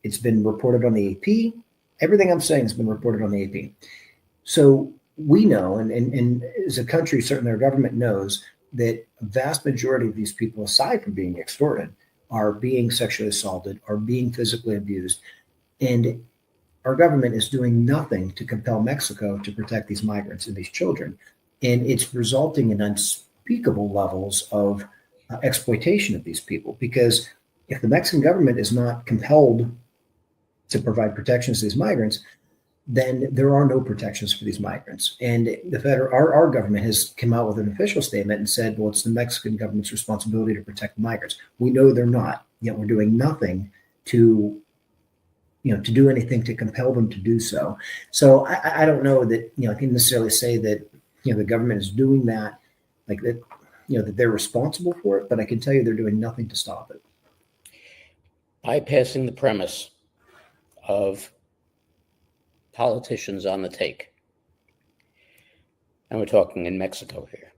it's been reported on the AP. Everything I'm saying has been reported on the AP. So we know, and as a country, certainly our government knows, that a vast majority of these people, aside from being extorted, are being sexually assaulted, are being physically abused. And our government is doing nothing to compel Mexico to protect these migrants and these children. And it's resulting in unspeakable levels of exploitation of these people, because if the Mexican government is not compelled to provide protections to these migrants, then there are no protections for these migrants. And our government has come out with an official statement and said, well, it's the Mexican government's responsibility to protect the migrants. We know they're not, yet we're doing nothing to do anything to compel them to do so. So I don't know that, I can necessarily say that, the government is doing that, like that, that they're responsible for it, but I can tell you they're doing nothing to stop it. Bypassing the premise of politicians on the take. And we're talking in Mexico here.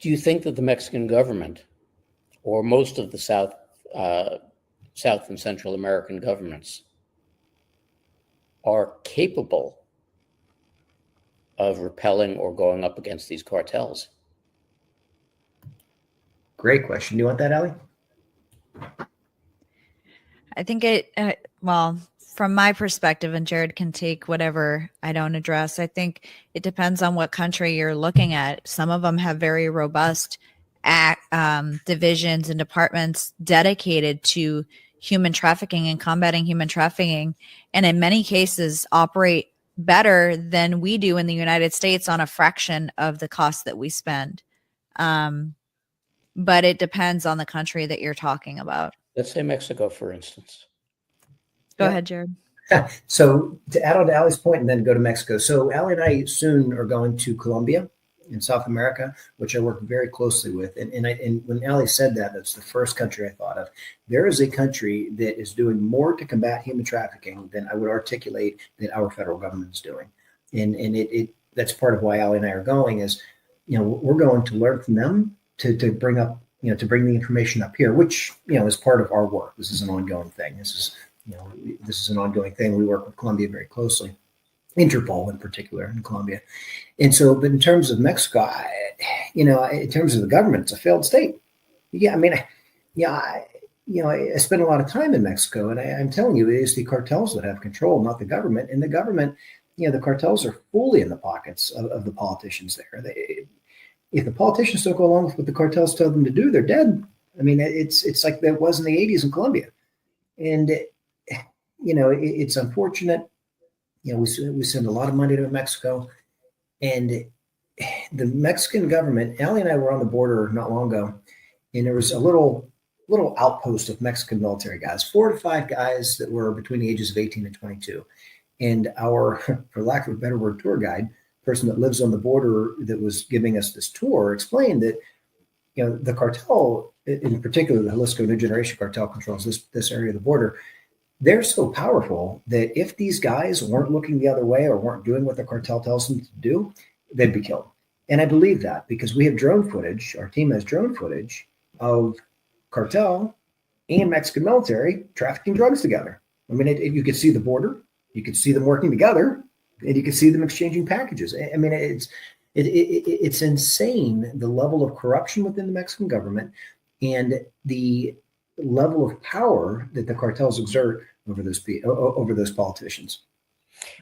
Do you think that the Mexican government, or most of the South and Central American governments, are capable of repelling or going up against these cartels? Great question. Do you want that, Allie? I think well, from my perspective, and Jarrod can take whatever I don't address, I think it depends on what country you're looking at. Some of them have very robust divisions and departments dedicated to human trafficking and combating human trafficking, and in many cases operate better than we do in the United States on a fraction of the cost that we spend. But it depends on the country that you're talking about. Let's say Mexico, for instance. Go ahead, Jarrod. So to add on to Allie's point and then go to Mexico. So Allie and I soon are going to Colombia in South America, which I work very closely with. And when Allie said that, that's the first country I thought of. There is a country that is doing more to combat human trafficking than I would articulate that our federal government is doing. And that's part of why Allie and I are going is, we're going to learn from them to bring up, to bring the information up here, which, is part of our work. This is an ongoing thing. This is an ongoing thing. We work with Colombia very closely, Interpol in particular in Colombia. And so, but in terms of Mexico, in terms of the government, it's a failed state. Yeah. I mean, I spend a lot of time in Mexico, and I'm telling you, it is the cartels that have control, not the government. And the government, the cartels are fully in the pockets of the politicians there. If the politicians don't go along with what the cartels tell them to do, they're dead. I mean, it's like that was in the 80s in Colombia. And, it's unfortunate. We send a lot of money to Mexico. And the Mexican government, Allie and I were on the border not long ago, and there was a little outpost of Mexican military guys, 4 to 5 guys that were between the ages of 18 and 22. And our, for lack of a better word, tour guide, person that lives on the border that was giving us this tour, explained that, the cartel, in particular, the Jalisco New Generation cartel controls this area of the border. They're so powerful that if these guys weren't looking the other way or weren't doing what the cartel tells them to do, they'd be killed. And I believe that because we have drone footage, our team has drone footage of cartel and Mexican military trafficking drugs together. I mean, you could see the border, you could see them working together, and you could see them exchanging packages. I mean, it's insane, the level of corruption within the Mexican government and the level of power that the cartels exert over those politicians.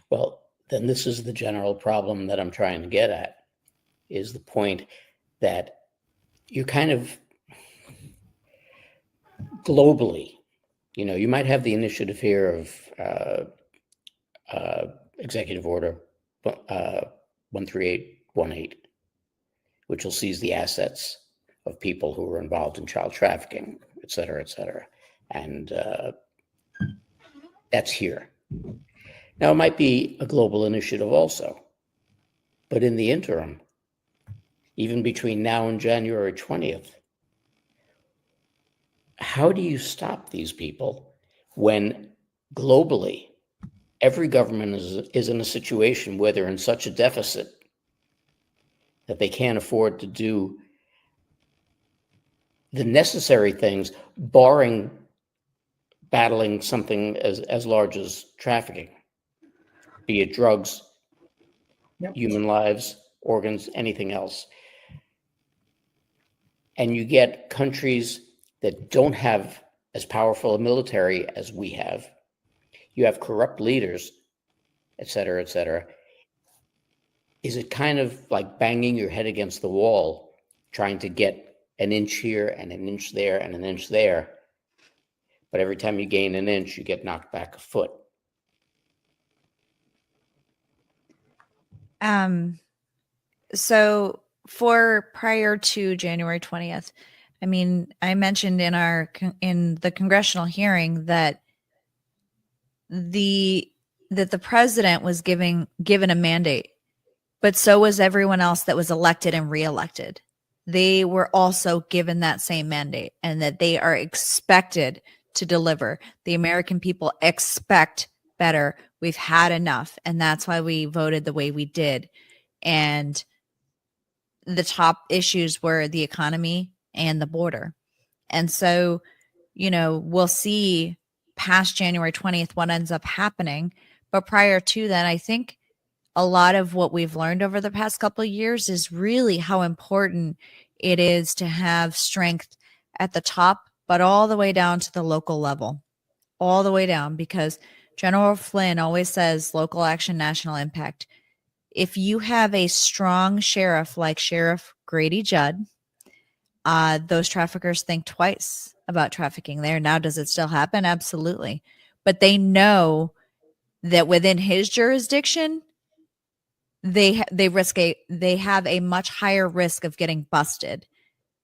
Well, then this is the general problem that I'm trying to get at, is the point that you kind of globally, you might have the initiative here of Executive Order 13818, which will seize the assets of people who were involved in child trafficking, et cetera, et cetera. And that's here. Now, it might be a global initiative also, but in the interim, even between now and January 20th, how do you stop these people when globally every government is in a situation where they're in such a deficit that they can't afford to do the necessary things, barring battling something as large as trafficking, be it drugs, human lives, organs, anything else. And you get countries that don't have as powerful a military as we have. You have corrupt leaders, et cetera, et cetera. Is it kind of like banging your head against the wall, trying to get an inch here and an inch there and an inch there. But every time you gain an inch, you get knocked back a foot. So for prior to January 20th, I mean, I mentioned in the congressional hearing that the president was given a mandate, but so was everyone else that was elected and reelected. They were also given that same mandate, and that they are expected to deliver. The American people expect better. We've had enough, and that's why we voted the way we did. And the top issues were the economy and the border. And so, we'll see past January 20th what ends up happening. But prior to that, I think a lot of what we've learned over the past couple of years is really how important it is to have strength at the top, but all the way down to the local level, all the way down, because General Flynn always says local action, national impact. If you have a strong sheriff like Sheriff Grady Judd, those traffickers think twice about trafficking there. Now, does it still happen? Absolutely. But they know that within his jurisdiction, they have a much higher risk of getting busted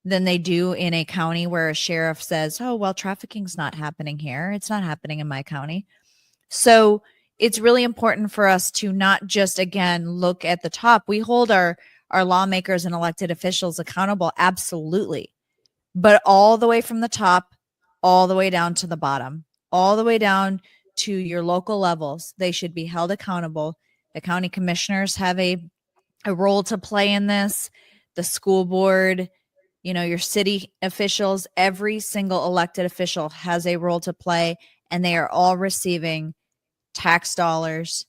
than they do in a county where a sheriff says, oh, well, trafficking's not happening here. It's not happening in my county. So it's really important for us to not just, again, look at the top. We hold our lawmakers and elected officials accountable, absolutely. But all the way from the top, all the way down to the bottom, all the way down to your local levels, they should be held accountable. The county commissioners have a role to play in this. The school board, your city officials, every single elected official has a role to play, and they are all receiving tax dollars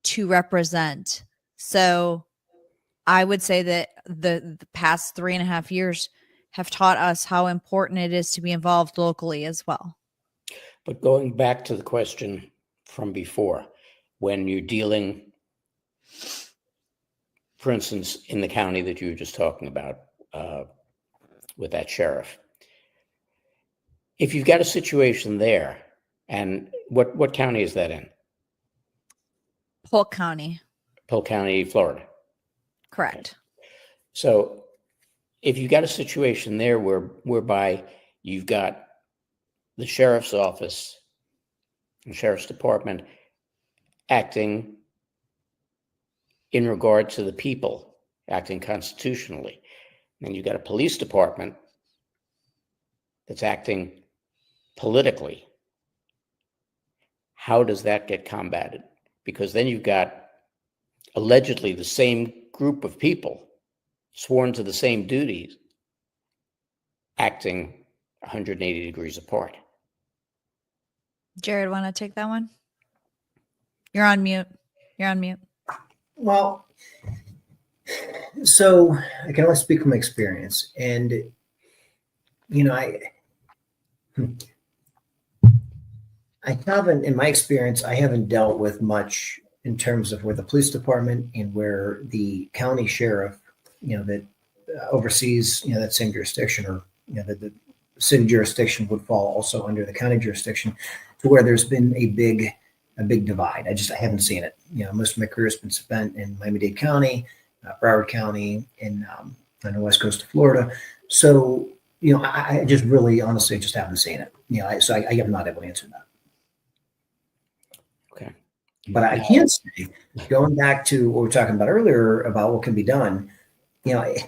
to represent. So I would say that the past 3.5 years have taught us how important it is to be involved locally as well. But going back to the question from before, when you're dealing, for instance, in the county that you were just talking about with that sheriff, if you've got a situation there, and what county is that in? Polk County. Polk County, Florida. Correct. So if you've got a situation there whereby you've got the sheriff's office and sheriff's department acting in regard to the people, acting constitutionally, and you've got a police department that's acting politically, how does that get combated? Because then you've got allegedly the same group of people sworn to the same duties acting 180 degrees apart. Jarrod, want to take that one? You're on mute. Well, so I can only speak from experience, and I haven't, in my experience, I haven't dealt with much in terms of where the police department and where the county sheriff, that oversees, that same jurisdiction, or, that the city jurisdiction would fall also under the county jurisdiction, to where there's been a big divide. I haven't seen it. Most of my career has been spent in Miami-Dade County, Broward County, and on the west coast of Florida. So, I just really, honestly, just haven't seen it. So I am not able to answer that. Okay. But I can say, going back to what we were talking about earlier about what can be done, I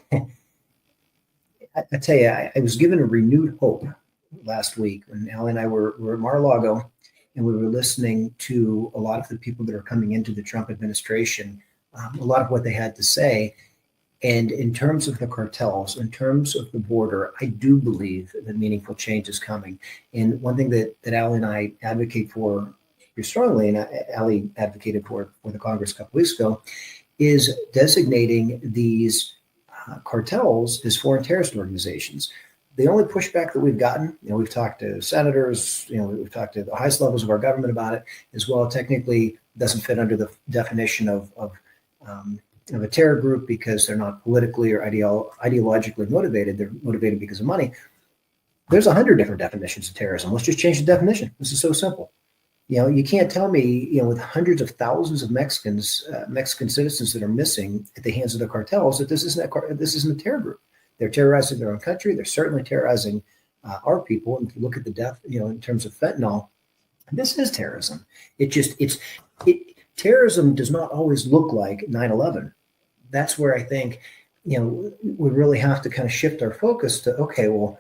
tell you, I was given a renewed hope last week when Allie and I were at Mar-a-Lago, and we were listening to a lot of the people that are coming into the Trump administration, a lot of what they had to say. And in terms of the cartels, in terms of the border, I do believe that meaningful change is coming. And one thing that Allie and I advocate for pretty strongly, and Allie advocated for the Congress a couple weeks ago, is designating these cartels as foreign terrorist organizations. The only pushback that we've gotten, we've talked to senators, we've talked to the highest levels of our government about it as well. Technically, doesn't fit under the definition of of a terror group because they're not politically or ideologically motivated. They're motivated because of money. There's 100 different definitions of terrorism. Let's just change the definition. This is so simple. You can't tell me, with hundreds of thousands of Mexican citizens that are missing at the hands of the cartels, that this isn't a terror group. They're terrorizing their own country. They're certainly terrorizing our people. And if you look at the death, in terms of fentanyl, this is terrorism. Terrorism does not always look like 9/11. That's where I think, we really have to kind of shift our focus to, okay, well,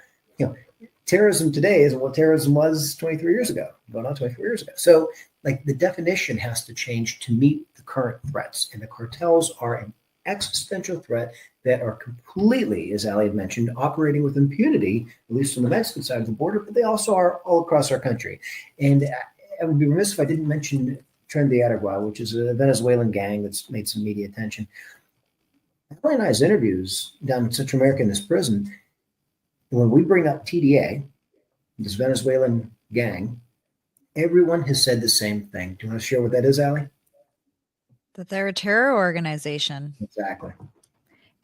terrorism today isn't what terrorism was 23 years ago, going on 24 years ago. So the definition has to change to meet the current threats. And the cartels are an existential threat that are completely, as Ali had mentioned, operating with impunity, at least on the Mexican side of the border, but they also are all across our country. And I would be remiss if I didn't mention Tren de Aragua, which is a Venezuelan gang that's made some media attention. Ali and I's interviews down in Central America in this prison, when we bring up TDA, this Venezuelan gang, everyone has said the same thing. Do you want to share what that is, Ali? That they're a terror organization. Exactly.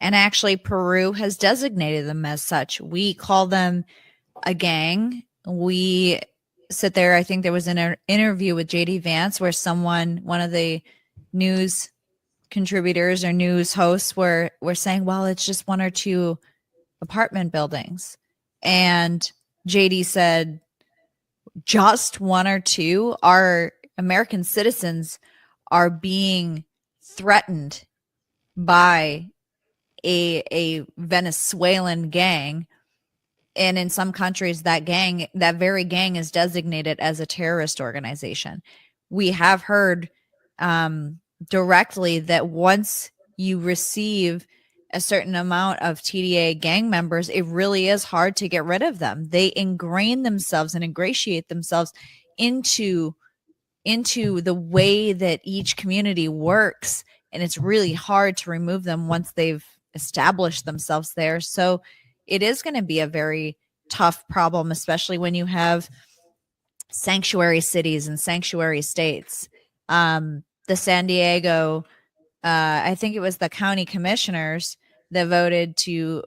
And actually, Peru has designated them as such. We call them a gang. We sit there. I think there was an interview with JD Vance where one of the news contributors or news hosts were saying, well, it's just one or two apartment buildings. And JD said, just one or two? Our American citizens are being threatened by a Venezuelan gang. And in some countries, that very gang is designated as a terrorist organization. We have heard directly that once you receive a certain amount of TDA gang members, it really is hard to get rid of them. They ingrain themselves and ingratiate themselves into the way that each community works. And it's really hard to remove them once they've established themselves there. So it is going to be a very tough problem, especially when you have sanctuary cities and sanctuary states. The San Diego, I think it was the county commissioners that voted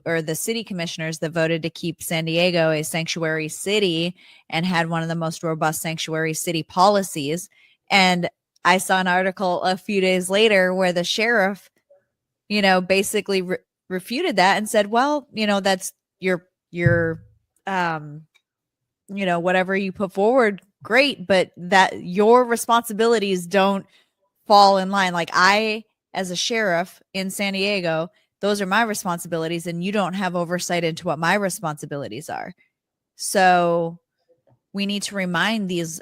or the city commissioners that voted to keep San Diego a sanctuary city and had one of the most robust sanctuary city policies. And I saw an article a few days later where the sheriff, basically refuted that and said, well, that's your whatever you put forward, great, but that your responsibilities don't fall in line. Like I, as a sheriff in San Diego, those are my responsibilities, and you don't have oversight into what my responsibilities are. So we need to remind these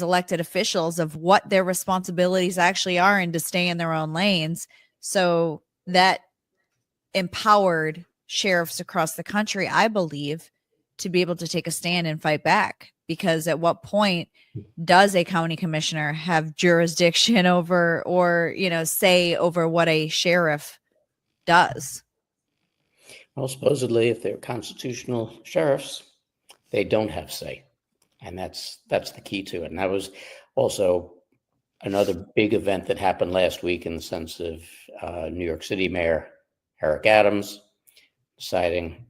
elected officials of what their responsibilities actually are and to stay in their own lanes. So that empowered sheriffs across the country, I believe, to be able to take a stand and fight back. Because at what point does a county commissioner have jurisdiction over or, say over what a sheriff does? Well, supposedly, if they're constitutional sheriffs, they don't have say. And that's the key to it. And that was also another big event that happened last week in the sense of New York City Mayor Eric Adams deciding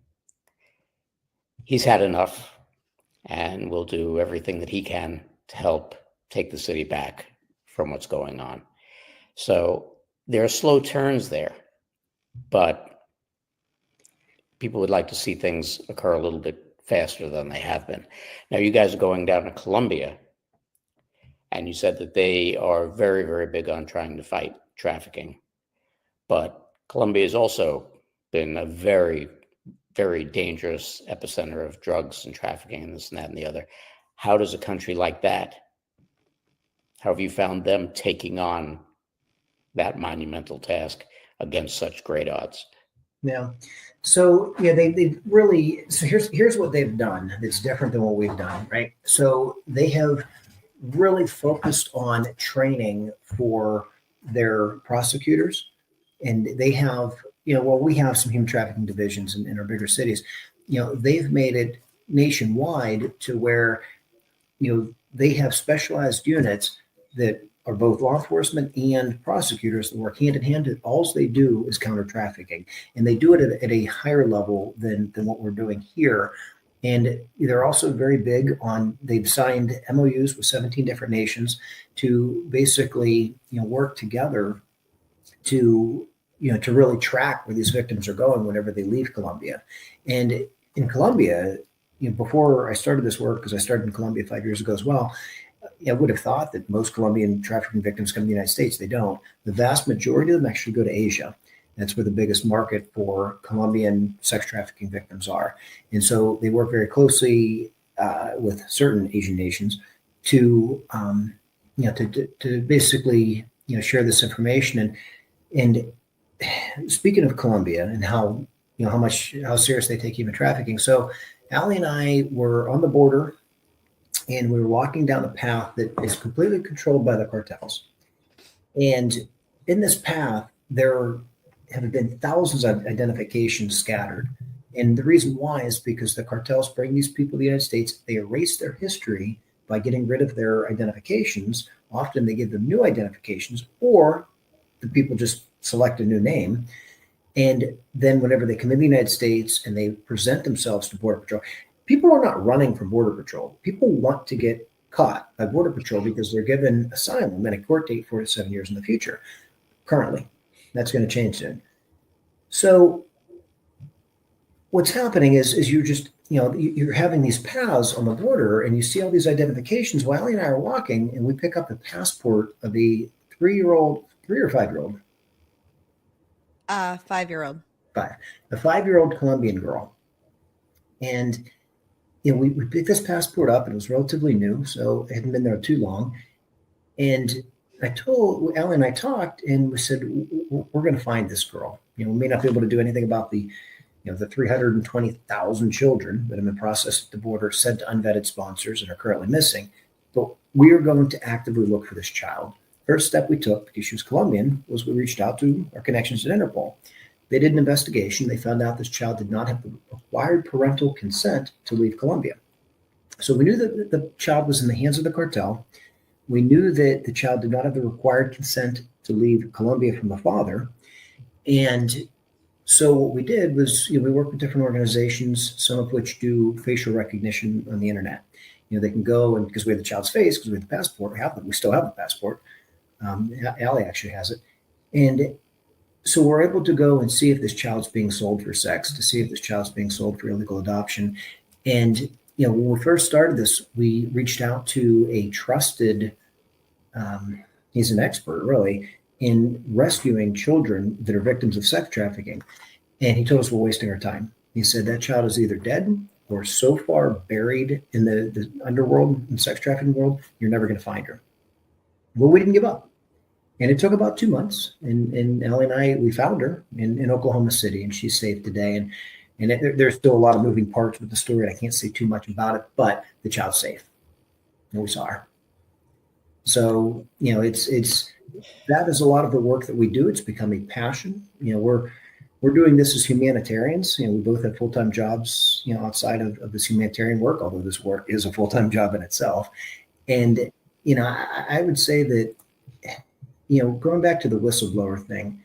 he's had enough and will do everything that he can to help take the city back from what's going on. So there are slow turns there, but people would like to see things occur a little bit faster than they have been. Now, you guys are going down to Colombia, and you said that they are very, very big on trying to fight trafficking. But Colombia has also been a very, very dangerous epicenter of drugs and trafficking and this and that and the other. How does a country like that, how have you found them taking on that monumental task against such great odds? Yeah. So they really, so here's what they've done that's different than what we've done, right? So they have really focused on training for their prosecutors, and they have, we have some human trafficking divisions in our bigger cities. They've made it nationwide to where, they have specialized units that are both law enforcement and prosecutors that work hand in hand. All they do is counter trafficking, and they do it at a higher level than what we're doing here. And they're also very big on, they've signed MOUs with 17 different nations to basically, work together to, to really track where these victims are going whenever they leave Colombia. And in Colombia, before I started this work, because I started in Colombia 5 years ago as well, I would have thought that most Colombian trafficking victims come to the United States. They don't. The vast majority of them actually go to Asia. That's where the biggest market for Colombian sex trafficking victims are. And so they work very closely with certain Asian nations to, to basically, share this information. And speaking of Colombia and how serious they take human trafficking. So Allie and I were on the border, and we were walking down a path that is completely controlled by the cartels. And in this path, there have been thousands of identifications scattered. And the reason why is because the cartels bring these people to the United States. They erase their history by getting rid of their identifications. Often they give them new identifications, or the people just select a new name. And then whenever they come in the United States and they present themselves to Border Patrol, people are not running from Border Patrol. People want to get caught by Border Patrol because they're given asylum and a court date 4 to 7 years in the future. Currently, that's going to change soon. So what's happening is you're just, you're having these paths on the border, and you see all these identifications. While Allie and I are walking, and we pick up the passport of a 3 or 5-year-old. 5-year-old. A 5-year-old Colombian girl. And we picked this passport up, and it was relatively new, so it hadn't been there too long. And I told Allie, and I talked, and we said, we're going to find this girl. We may not be able to do anything about the 320,000 children that have been processed at the border, sent to unvetted sponsors, and are currently missing. But we are going to actively look for this child. First step we took, because she was Colombian, was we reached out to our connections at Interpol. They did an investigation. They found out this child did not have the required parental consent to leave Colombia. So we knew that the child was in the hands of the cartel. We knew that the child did not have the required consent to leave Colombia from the father. And so what we did was, we worked with different organizations, some of which do facial recognition on the internet. They can go, and because we have the child's face, because we have the passport, we still have the passport. Allie actually has it. And so we're able to go and see if this child's being sold for sex, to see if this child's being sold for illegal adoption. And, when we first started this, we reached out to a trusted, he's an expert really, in rescuing children that are victims of sex trafficking. And he told us we're wasting our time. He said that child is either dead or so far buried in the underworld and sex trafficking world, you're never going to find her. Well, we didn't give up. And it took about 2 months. And Allie and I, we found her in Oklahoma City, and she's safe today. And there's still a lot of moving parts with the story. I can't say too much about it, but the child's safe. And we saw her. So, it's that is a lot of the work that we do. It's become a passion. We're doing this as humanitarians. We both have full-time jobs, outside of this humanitarian work, although this work is a full-time job in itself. And, I would say that, going back to the whistleblower thing,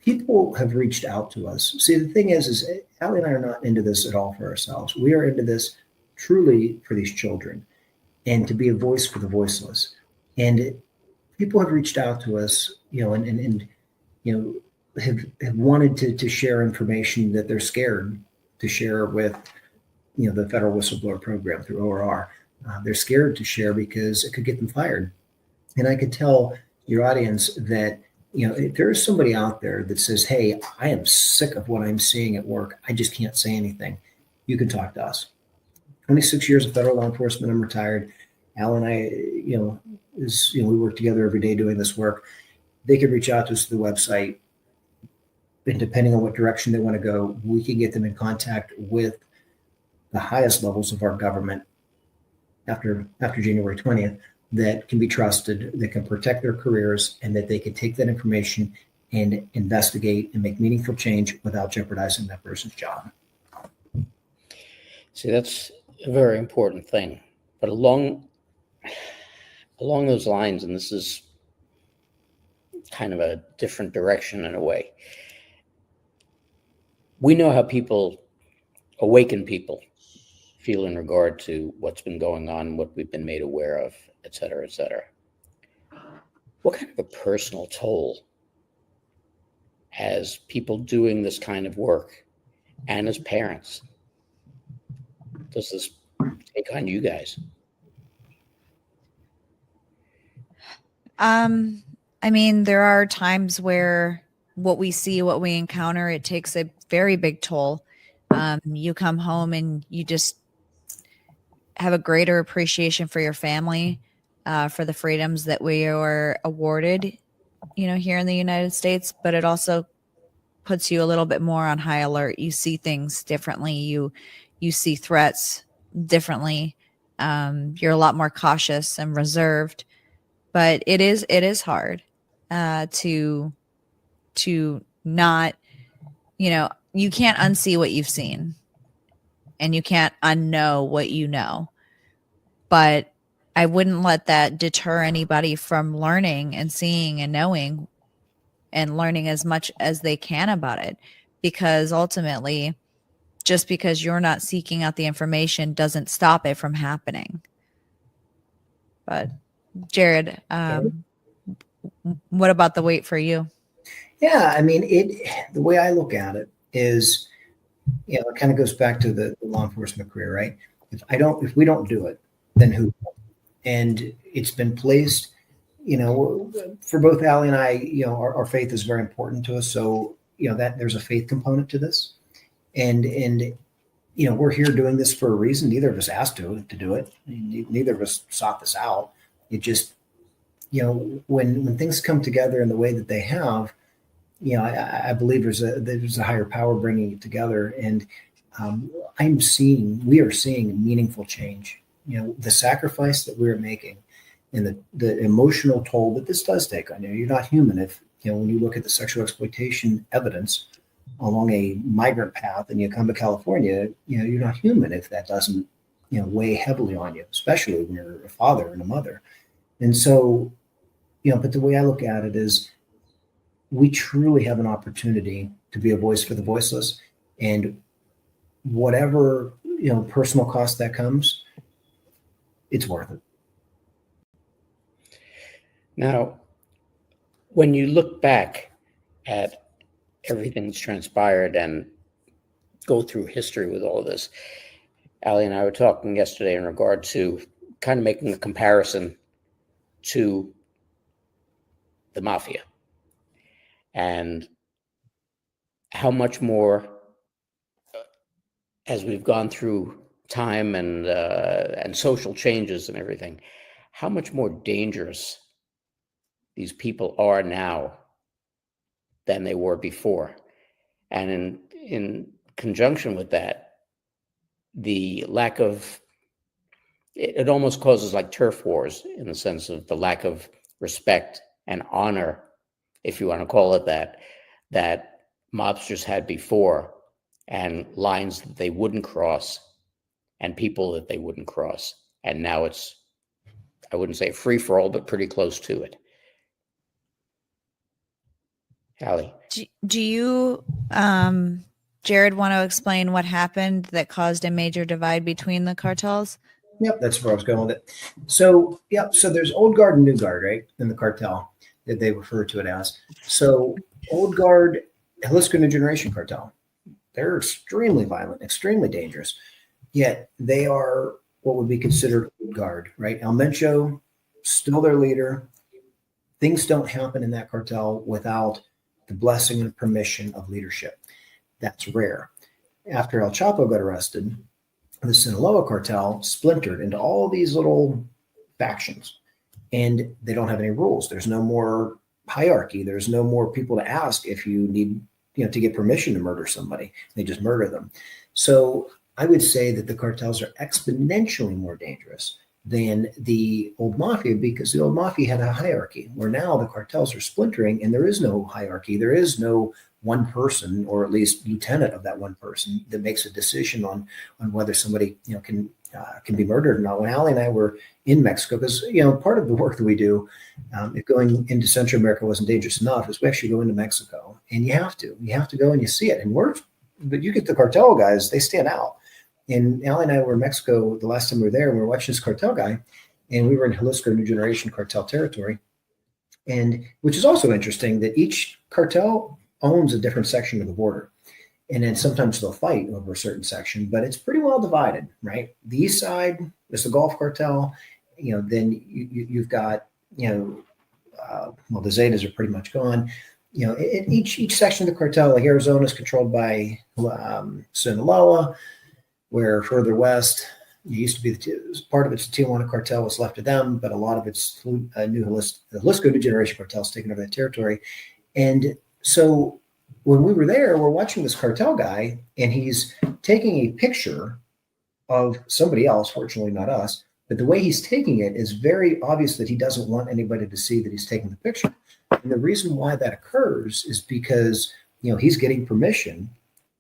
people have reached out to us. See, the thing is Allie and I are not into this at all for ourselves. We are into this truly for these children and to be a voice for the voiceless. And people have reached out to us, and have wanted to share information that they're scared to share with, the federal whistleblower program through ORR. They're scared to share because it could get them fired. And I could tell your audience that, if there is somebody out there that says, hey, I am sick of what I'm seeing at work, I just can't say anything, you can talk to us. 26 years of federal law enforcement, I'm retired. Al and I, we work together every day doing this work. They could reach out to us through the website. And depending on what direction they want to go, we can get them in contact with the highest levels of our government after January 20th that can be trusted, that can protect their careers, and that they can take that information and investigate and make meaningful change without jeopardizing that person's job. See, that's a very important thing. But along those lines, and this is kind of a different direction in a way. We know how awaken people feel in regard to what's been going on, what we've been made aware of, et cetera, et cetera. What kind of a personal toll as people doing this kind of work and as parents does this take on you guys? I mean, there are times where what we see, what we encounter, it takes a very big toll. You come home and you just have a greater appreciation for your family, for the freedoms that we are awarded, here in the United States, but it also puts you a little bit more on high alert. You see things differently. You see threats differently. You're a lot more cautious and reserved, but it is hard to not, you can't unsee what you've seen and you can't unknow what you know. But I wouldn't let that deter anybody from learning and seeing and knowing and learning as much as they can about it, because ultimately, just because you're not seeking out the information doesn't stop it from happening. But Jarrod, what about the wait for you? Yeah, I mean, the way I look at it is, it kind of goes back to the law enforcement career, right? If we don't do it, then who? And it's been placed, for both Allie and I, our faith is very important to us. So, that there's a faith component to this. And we're here doing this for a reason. Neither of us asked to do it. Neither of us sought this out. It just, when things come together in the way that they have, I believe there's a higher power bringing it together. And we are seeing meaningful change. The sacrifice that we're making and the emotional toll that this does take on you. You're not human if, when you look at the sexual exploitation evidence along a migrant path and you come to California, you're not human if that doesn't, weigh heavily on you, especially when you're a father and a mother. And so, but the way I look at it is we truly have an opportunity to be a voice for the voiceless, and whatever, personal cost that comes, it's worth it. Now, when you look back at everything that's transpired and go through history with all this, Allie and I were talking yesterday in regard to kind of making a comparison to the mafia and how much more, as we've gone through time and social changes and everything, how much more dangerous these people are now than they were before. And in conjunction with that, the lack of, it almost causes like turf wars in the sense of the lack of respect and honor, if you want to call it that mobsters had before, and lines that they wouldn't cross and people that they wouldn't cross. And now it's, I wouldn't say free for all, but pretty close to it. Allie. Do you, Jarrod, want to explain what happened that caused a major divide between the cartels? Yep, that's where I was going with it. So, so there's old guard and new guard, right, in the cartel that they refer to it as. So old guard, Jalisco New Generation cartel, they're extremely violent, extremely dangerous, yet they are what would be considered old guard, right? El Mencho, still their leader. Things don't happen in that cartel without the blessing and permission of leadership. That's rare. After El Chapo got arrested, the Sinaloa cartel splintered into all these little factions, and they don't have any rules. There's no more hierarchy. There's no more people to ask if you need, to get permission to murder somebody. They just murder them. So I would say that the cartels are exponentially more dangerous than the old mafia, because the old mafia had a hierarchy, where now the cartels are splintering and there is no hierarchy. There is no one person, or at least lieutenant of that one person, that makes a decision on whether somebody can be murdered or not. When Allie and I were in Mexico, because part of the work that we do, if going into Central America wasn't dangerous enough, is we actually go into Mexico, and you have to go and you see it. But you get the cartel guys, they stand out. And Allie and I were in Mexico the last time we were there, and we were watching this cartel guy, and we were in Jalisco New Generation cartel territory, and which is also interesting that each cartel owns a different section of the border. And then sometimes they'll fight over a certain section, but it's pretty well divided, right? The east side is the Gulf cartel. Then you've got, the Zetas are pretty much gone. Each section of the cartel, like Arizona, is controlled by Sinaloa, where further west, it used to be part of it's the Tijuana cartel, was left to them, but a lot of it's the Jalisco New Generation cartel is taking over that territory. And so when we were there, we're watching this cartel guy, and he's taking a picture of somebody else, fortunately not us, but the way he's taking it is very obvious that he doesn't want anybody to see that he's taking the picture. And the reason why that occurs is because, he's getting permission,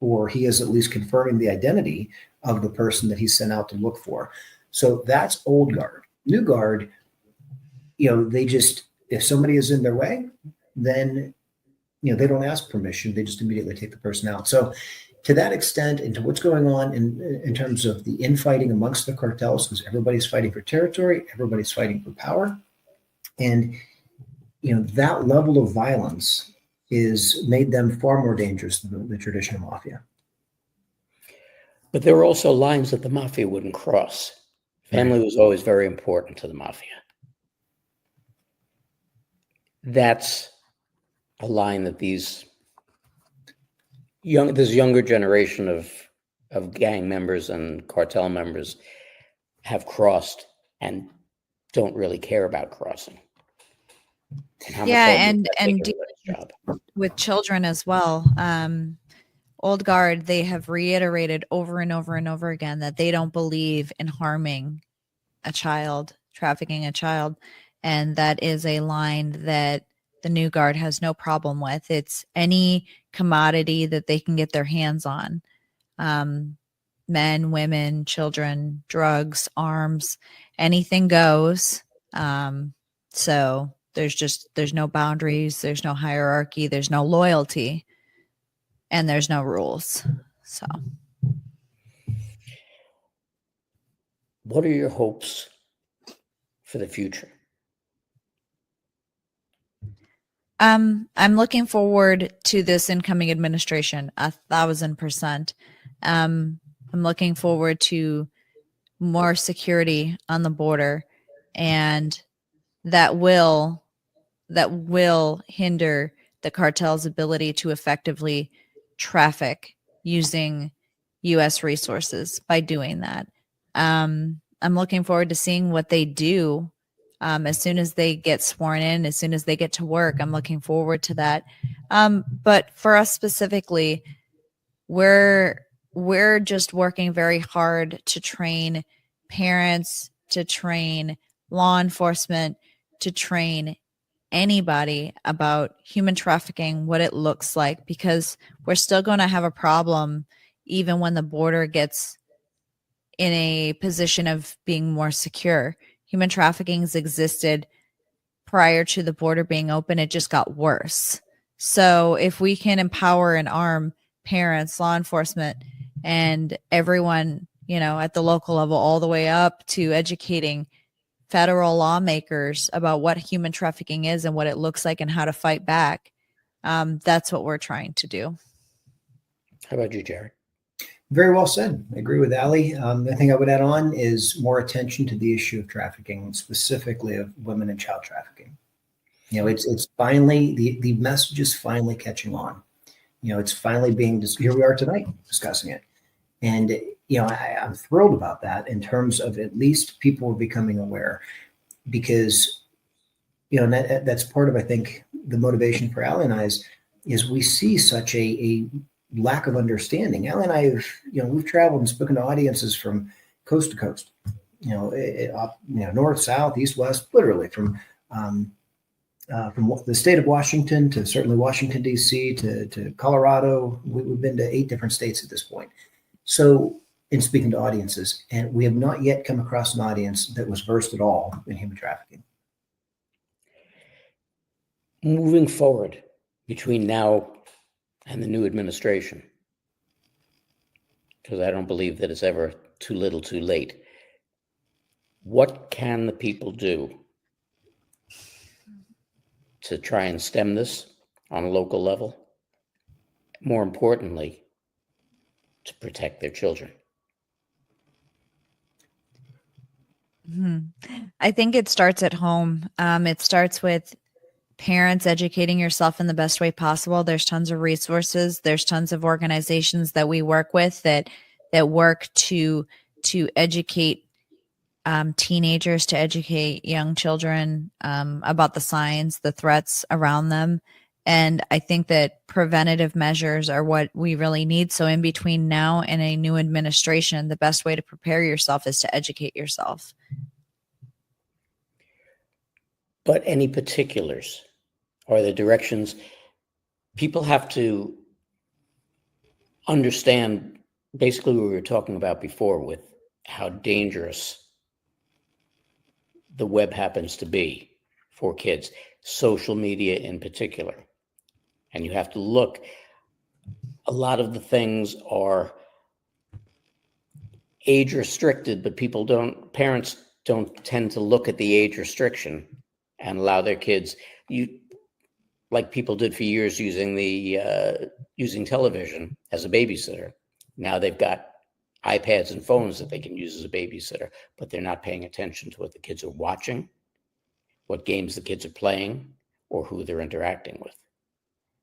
or he is at least confirming the identity of the person that he's sent out to look for. So that's old guard. New guard, they just, if somebody is in their way, then they don't ask permission. They just immediately take the person out. So to that extent, and to what's going on in terms of the infighting amongst the cartels, because everybody's fighting for territory, everybody's fighting for power. And, that level of violence is made them far more dangerous than the traditional mafia. But there were also lines that the mafia wouldn't cross. Family was always very important to the mafia. That's a line that this younger generation of gang members and cartel members have crossed and don't really care about crossing. And with children as well. Old guard, they have reiterated over and over and over again that they don't believe in harming a child, trafficking a child. And that is a line that the new guard has no problem with. It's any commodity that they can get their hands on. Men, women, children, drugs, arms, anything goes. So there's no boundaries, there's no hierarchy, there's no loyalty, and there's no rules. So what are your hopes for the future? I'm looking forward to this incoming administration 1,000%. I'm looking forward to more security on the border, and that will hinder the cartel's ability to effectively traffic using U.S. resources by doing that. I'm looking forward to seeing what they do as soon as they get sworn in, as soon as they get to work. I'm looking forward to that. But for us specifically, we're just working very hard to train parents, to train law enforcement, to train anybody about human trafficking, what it looks like, because we're still going to have a problem even when the border gets in a position of being more secure. Human trafficking has existed prior to the border being open. It just got worse. So if we can empower and arm parents, law enforcement, and everyone, at the local level, all the way up to educating federal lawmakers about what human trafficking is and what it looks like and how to fight back, that's what we're trying to do. How about you, Jarrod? Very well said. I agree with Allie. The thing I would add on is more attention to the issue of trafficking, specifically of women and child trafficking. It's finally, the message is finally catching on. It's finally being, here we are tonight discussing it. And, I'm thrilled about that in terms of at least people are becoming aware, because, and that's part of, I think, the motivation for Allie and I is we see such a lack of understanding. Allie and I have, we've traveled and spoken to audiences from coast to coast. north, south, east, west, literally from the state of Washington to certainly Washington, D.C. to Colorado. We've been to 8 different states at this point. So, in speaking to audiences, and we have not yet come across an audience that was versed at all in human trafficking. Moving forward between now and the new administration, because I don't believe that it's ever too little too late, what can the people do to try and stem this on a local level? More importantly, to protect their children. I think it starts at home. It starts with parents educating yourself in the best way possible. There's tons of resources. There's tons of organizations that we work with that work to educate teenagers, to educate young children about the signs, the threats around them. And I think that preventative measures are what we really need. So in between now and a new administration, the best way to prepare yourself is to educate yourself. But any particulars or the directions people have to understand, basically what we were talking about before with how dangerous the web happens to be for kids, social media in particular. And you have to look, a lot of the things are age restricted, but parents don't tend to look at the age restriction and allow their kids, like people did for years using television as a babysitter. Now they've got iPads and phones that they can use as a babysitter, but they're not paying attention to what the kids are watching, what games the kids are playing, or who they're interacting with.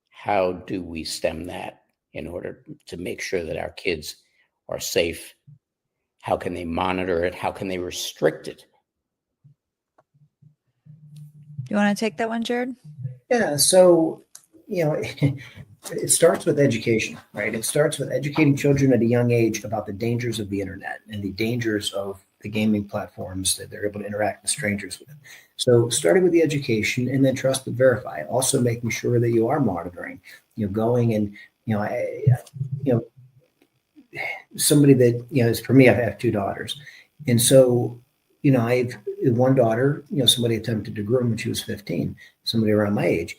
How do we stem that in order to make sure that our kids are safe? How can they monitor it? How can they restrict it? Do you want to take that one, Jarrod? Yeah. So, it starts with education, right? It starts with educating children at a young age about the dangers of the internet and the dangers of the gaming platforms that they're able to interact with strangers with. So starting with the education and then trust but verify, also making sure that you are monitoring, going and, somebody that, is for me, I have 2 daughters. And so, I've one daughter, somebody attempted to groom when she was 15, somebody around my age.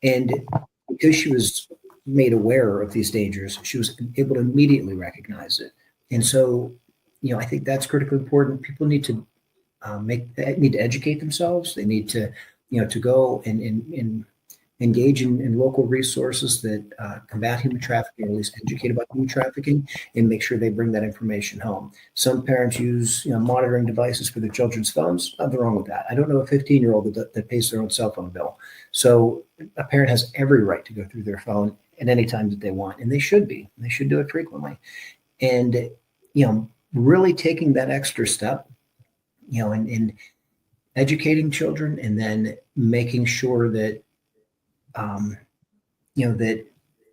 And because she was made aware of these dangers, she was able to immediately recognize it. And so, I think that's critically important. People need to need to educate themselves. They need to, to go and engage in local resources that combat human trafficking, or at least educate about human trafficking, and make sure they bring that information home. Some parents use monitoring devices for their children's phones. Nothing wrong with that. I don't know a 15-year-old that pays their own cell phone bill. So a parent has every right to go through their phone at any time that they want, and they should be. They should do it frequently. And really taking that extra step, in educating children, and then making sure that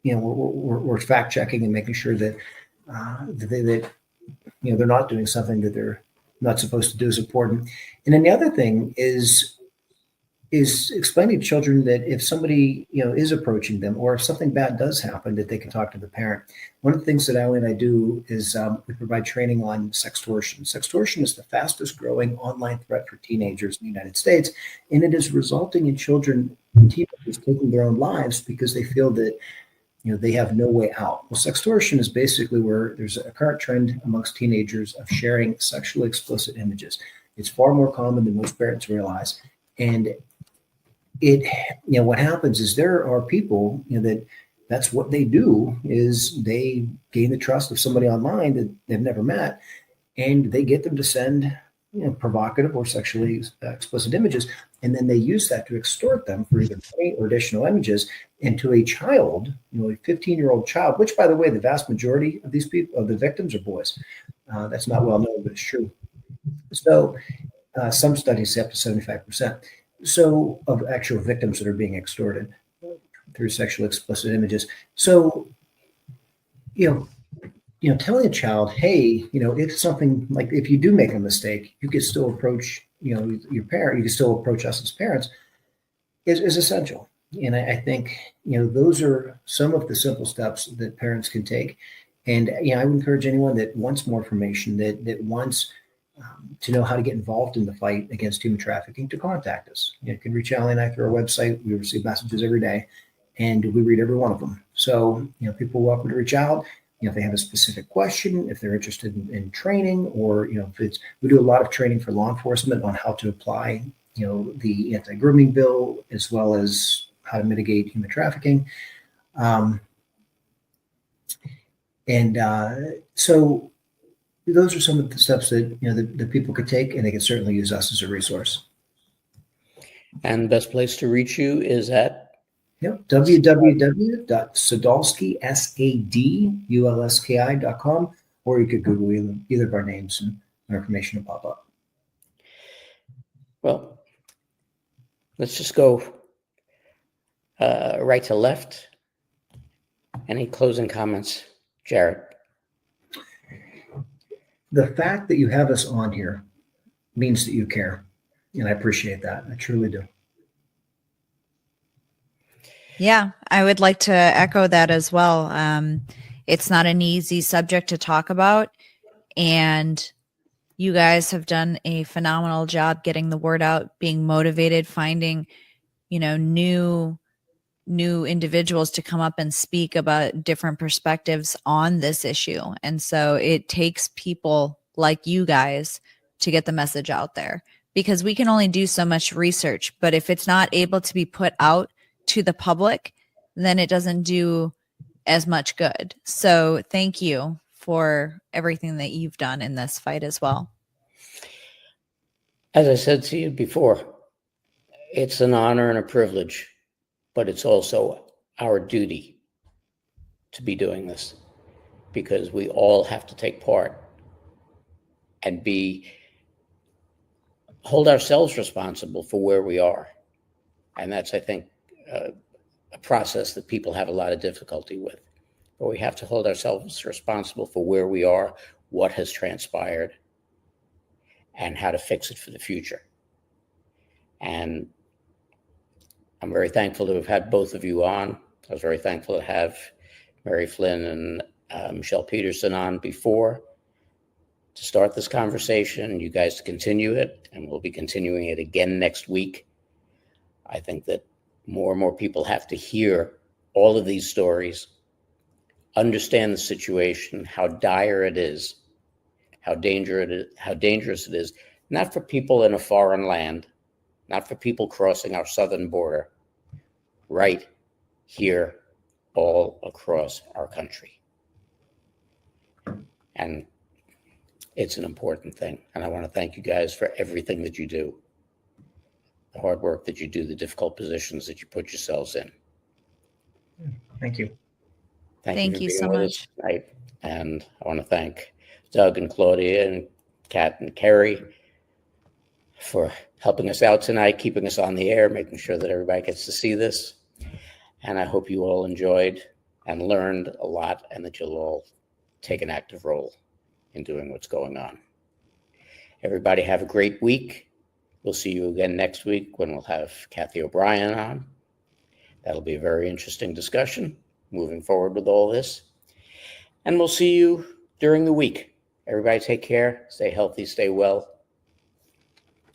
we're fact checking and making sure that they're not doing something that they're not supposed to do is important. And then the other thing is explaining to children that if somebody is approaching them, or if something bad does happen, that they can talk to the parent. One of the things that Allie and I do is we provide training on sextortion. Sextortion is the fastest growing online threat for teenagers in the United States, and it is resulting in children and teenagers taking their own lives because they feel that they have no way out. Well, sextortion is basically where there's a current trend amongst teenagers of sharing sexually explicit images. It's far more common than most parents realize, and what happens is there are people that's what they do, is they gain the trust of somebody online that they've never met, and they get them to send provocative or sexually explicit images, and then they use that to extort them for either money or additional images. And to a child, a 15-year-old child, which, by the way, the vast majority of these people, of the victims, are boys. That's not well known, but it's true. So some studies say up to 75%. So of actual victims that are being extorted through sexually explicit images. So, telling a child, hey, if something like if you do make a mistake, you can still approach, your parent, you can still approach us as parents is essential. And I think, those are some of the simple steps that parents can take. And, I would encourage anyone that wants more information, that wants to know how to get involved in the fight against human trafficking to contact us. You can reach Allie and I through our website. We receive messages every day and we read every one of them. So, people are welcome to reach out. If they have a specific question, if they're interested in training, or, we do a lot of training for law enforcement on how to apply, the anti-grooming bill, as well as how to mitigate human trafficking. So those are some of the steps that, that people could take, and they can certainly use us as a resource. And the best place to reach you is at? Yep, www.sadulski, SADULSKI.com, or you could Google either of our names and our information will pop up. Well, let's just go right to left. Any closing comments, Jarrod? The fact that you have us on here means that you care, and I appreciate that. I truly do. Yeah, I would like to echo that as well. It's not an easy subject to talk about, and you guys have done a phenomenal job getting the word out, being motivated, finding, new individuals to come up and speak about different perspectives on this issue. And so it takes people like you guys to get the message out there, because we can only do so much research, but if it's not able to be put out to the public, then it doesn't do as much good. So thank you for everything that you've done in this fight as well. As I said to you before, it's an honor and a privilege, but it's also our duty to be doing this, because we all have to take part and hold ourselves responsible for where we are. And that's, I think, a process that people have a lot of difficulty with. But we have to hold ourselves responsible for where we are, what has transpired, and how to fix it for the future. And I'm very thankful to have had both of you on. I was very thankful to have Mary Flynn and Michelle Peterson on before to start this conversation, you guys to continue it, and we'll be continuing it again next week. I think that more and more people have to hear all of these stories, understand the situation, how dire it is, how dangerous it is, not for people in a foreign land, not for people crossing our southern border, right here all across our country. And it's an important thing. And I want to thank you guys for everything that you do, the hard work that you do, the difficult positions that you put yourselves in. Thank you. Thank you so much. Tonight. And I want to thank Doug and Claudia and Kat and Kerry for helping us out tonight, keeping us on the air, making sure that everybody gets to see this. And I hope you all enjoyed and learned a lot, and that you'll all take an active role in doing what's going on. Everybody have a great week. We'll see you again next week when we'll have Kathy O'Brien on. That'll be a very interesting discussion moving forward with all this. And we'll see you during the week. Everybody take care, stay healthy, stay well,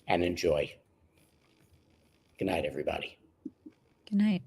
and enjoy. Good night, everybody. Good night.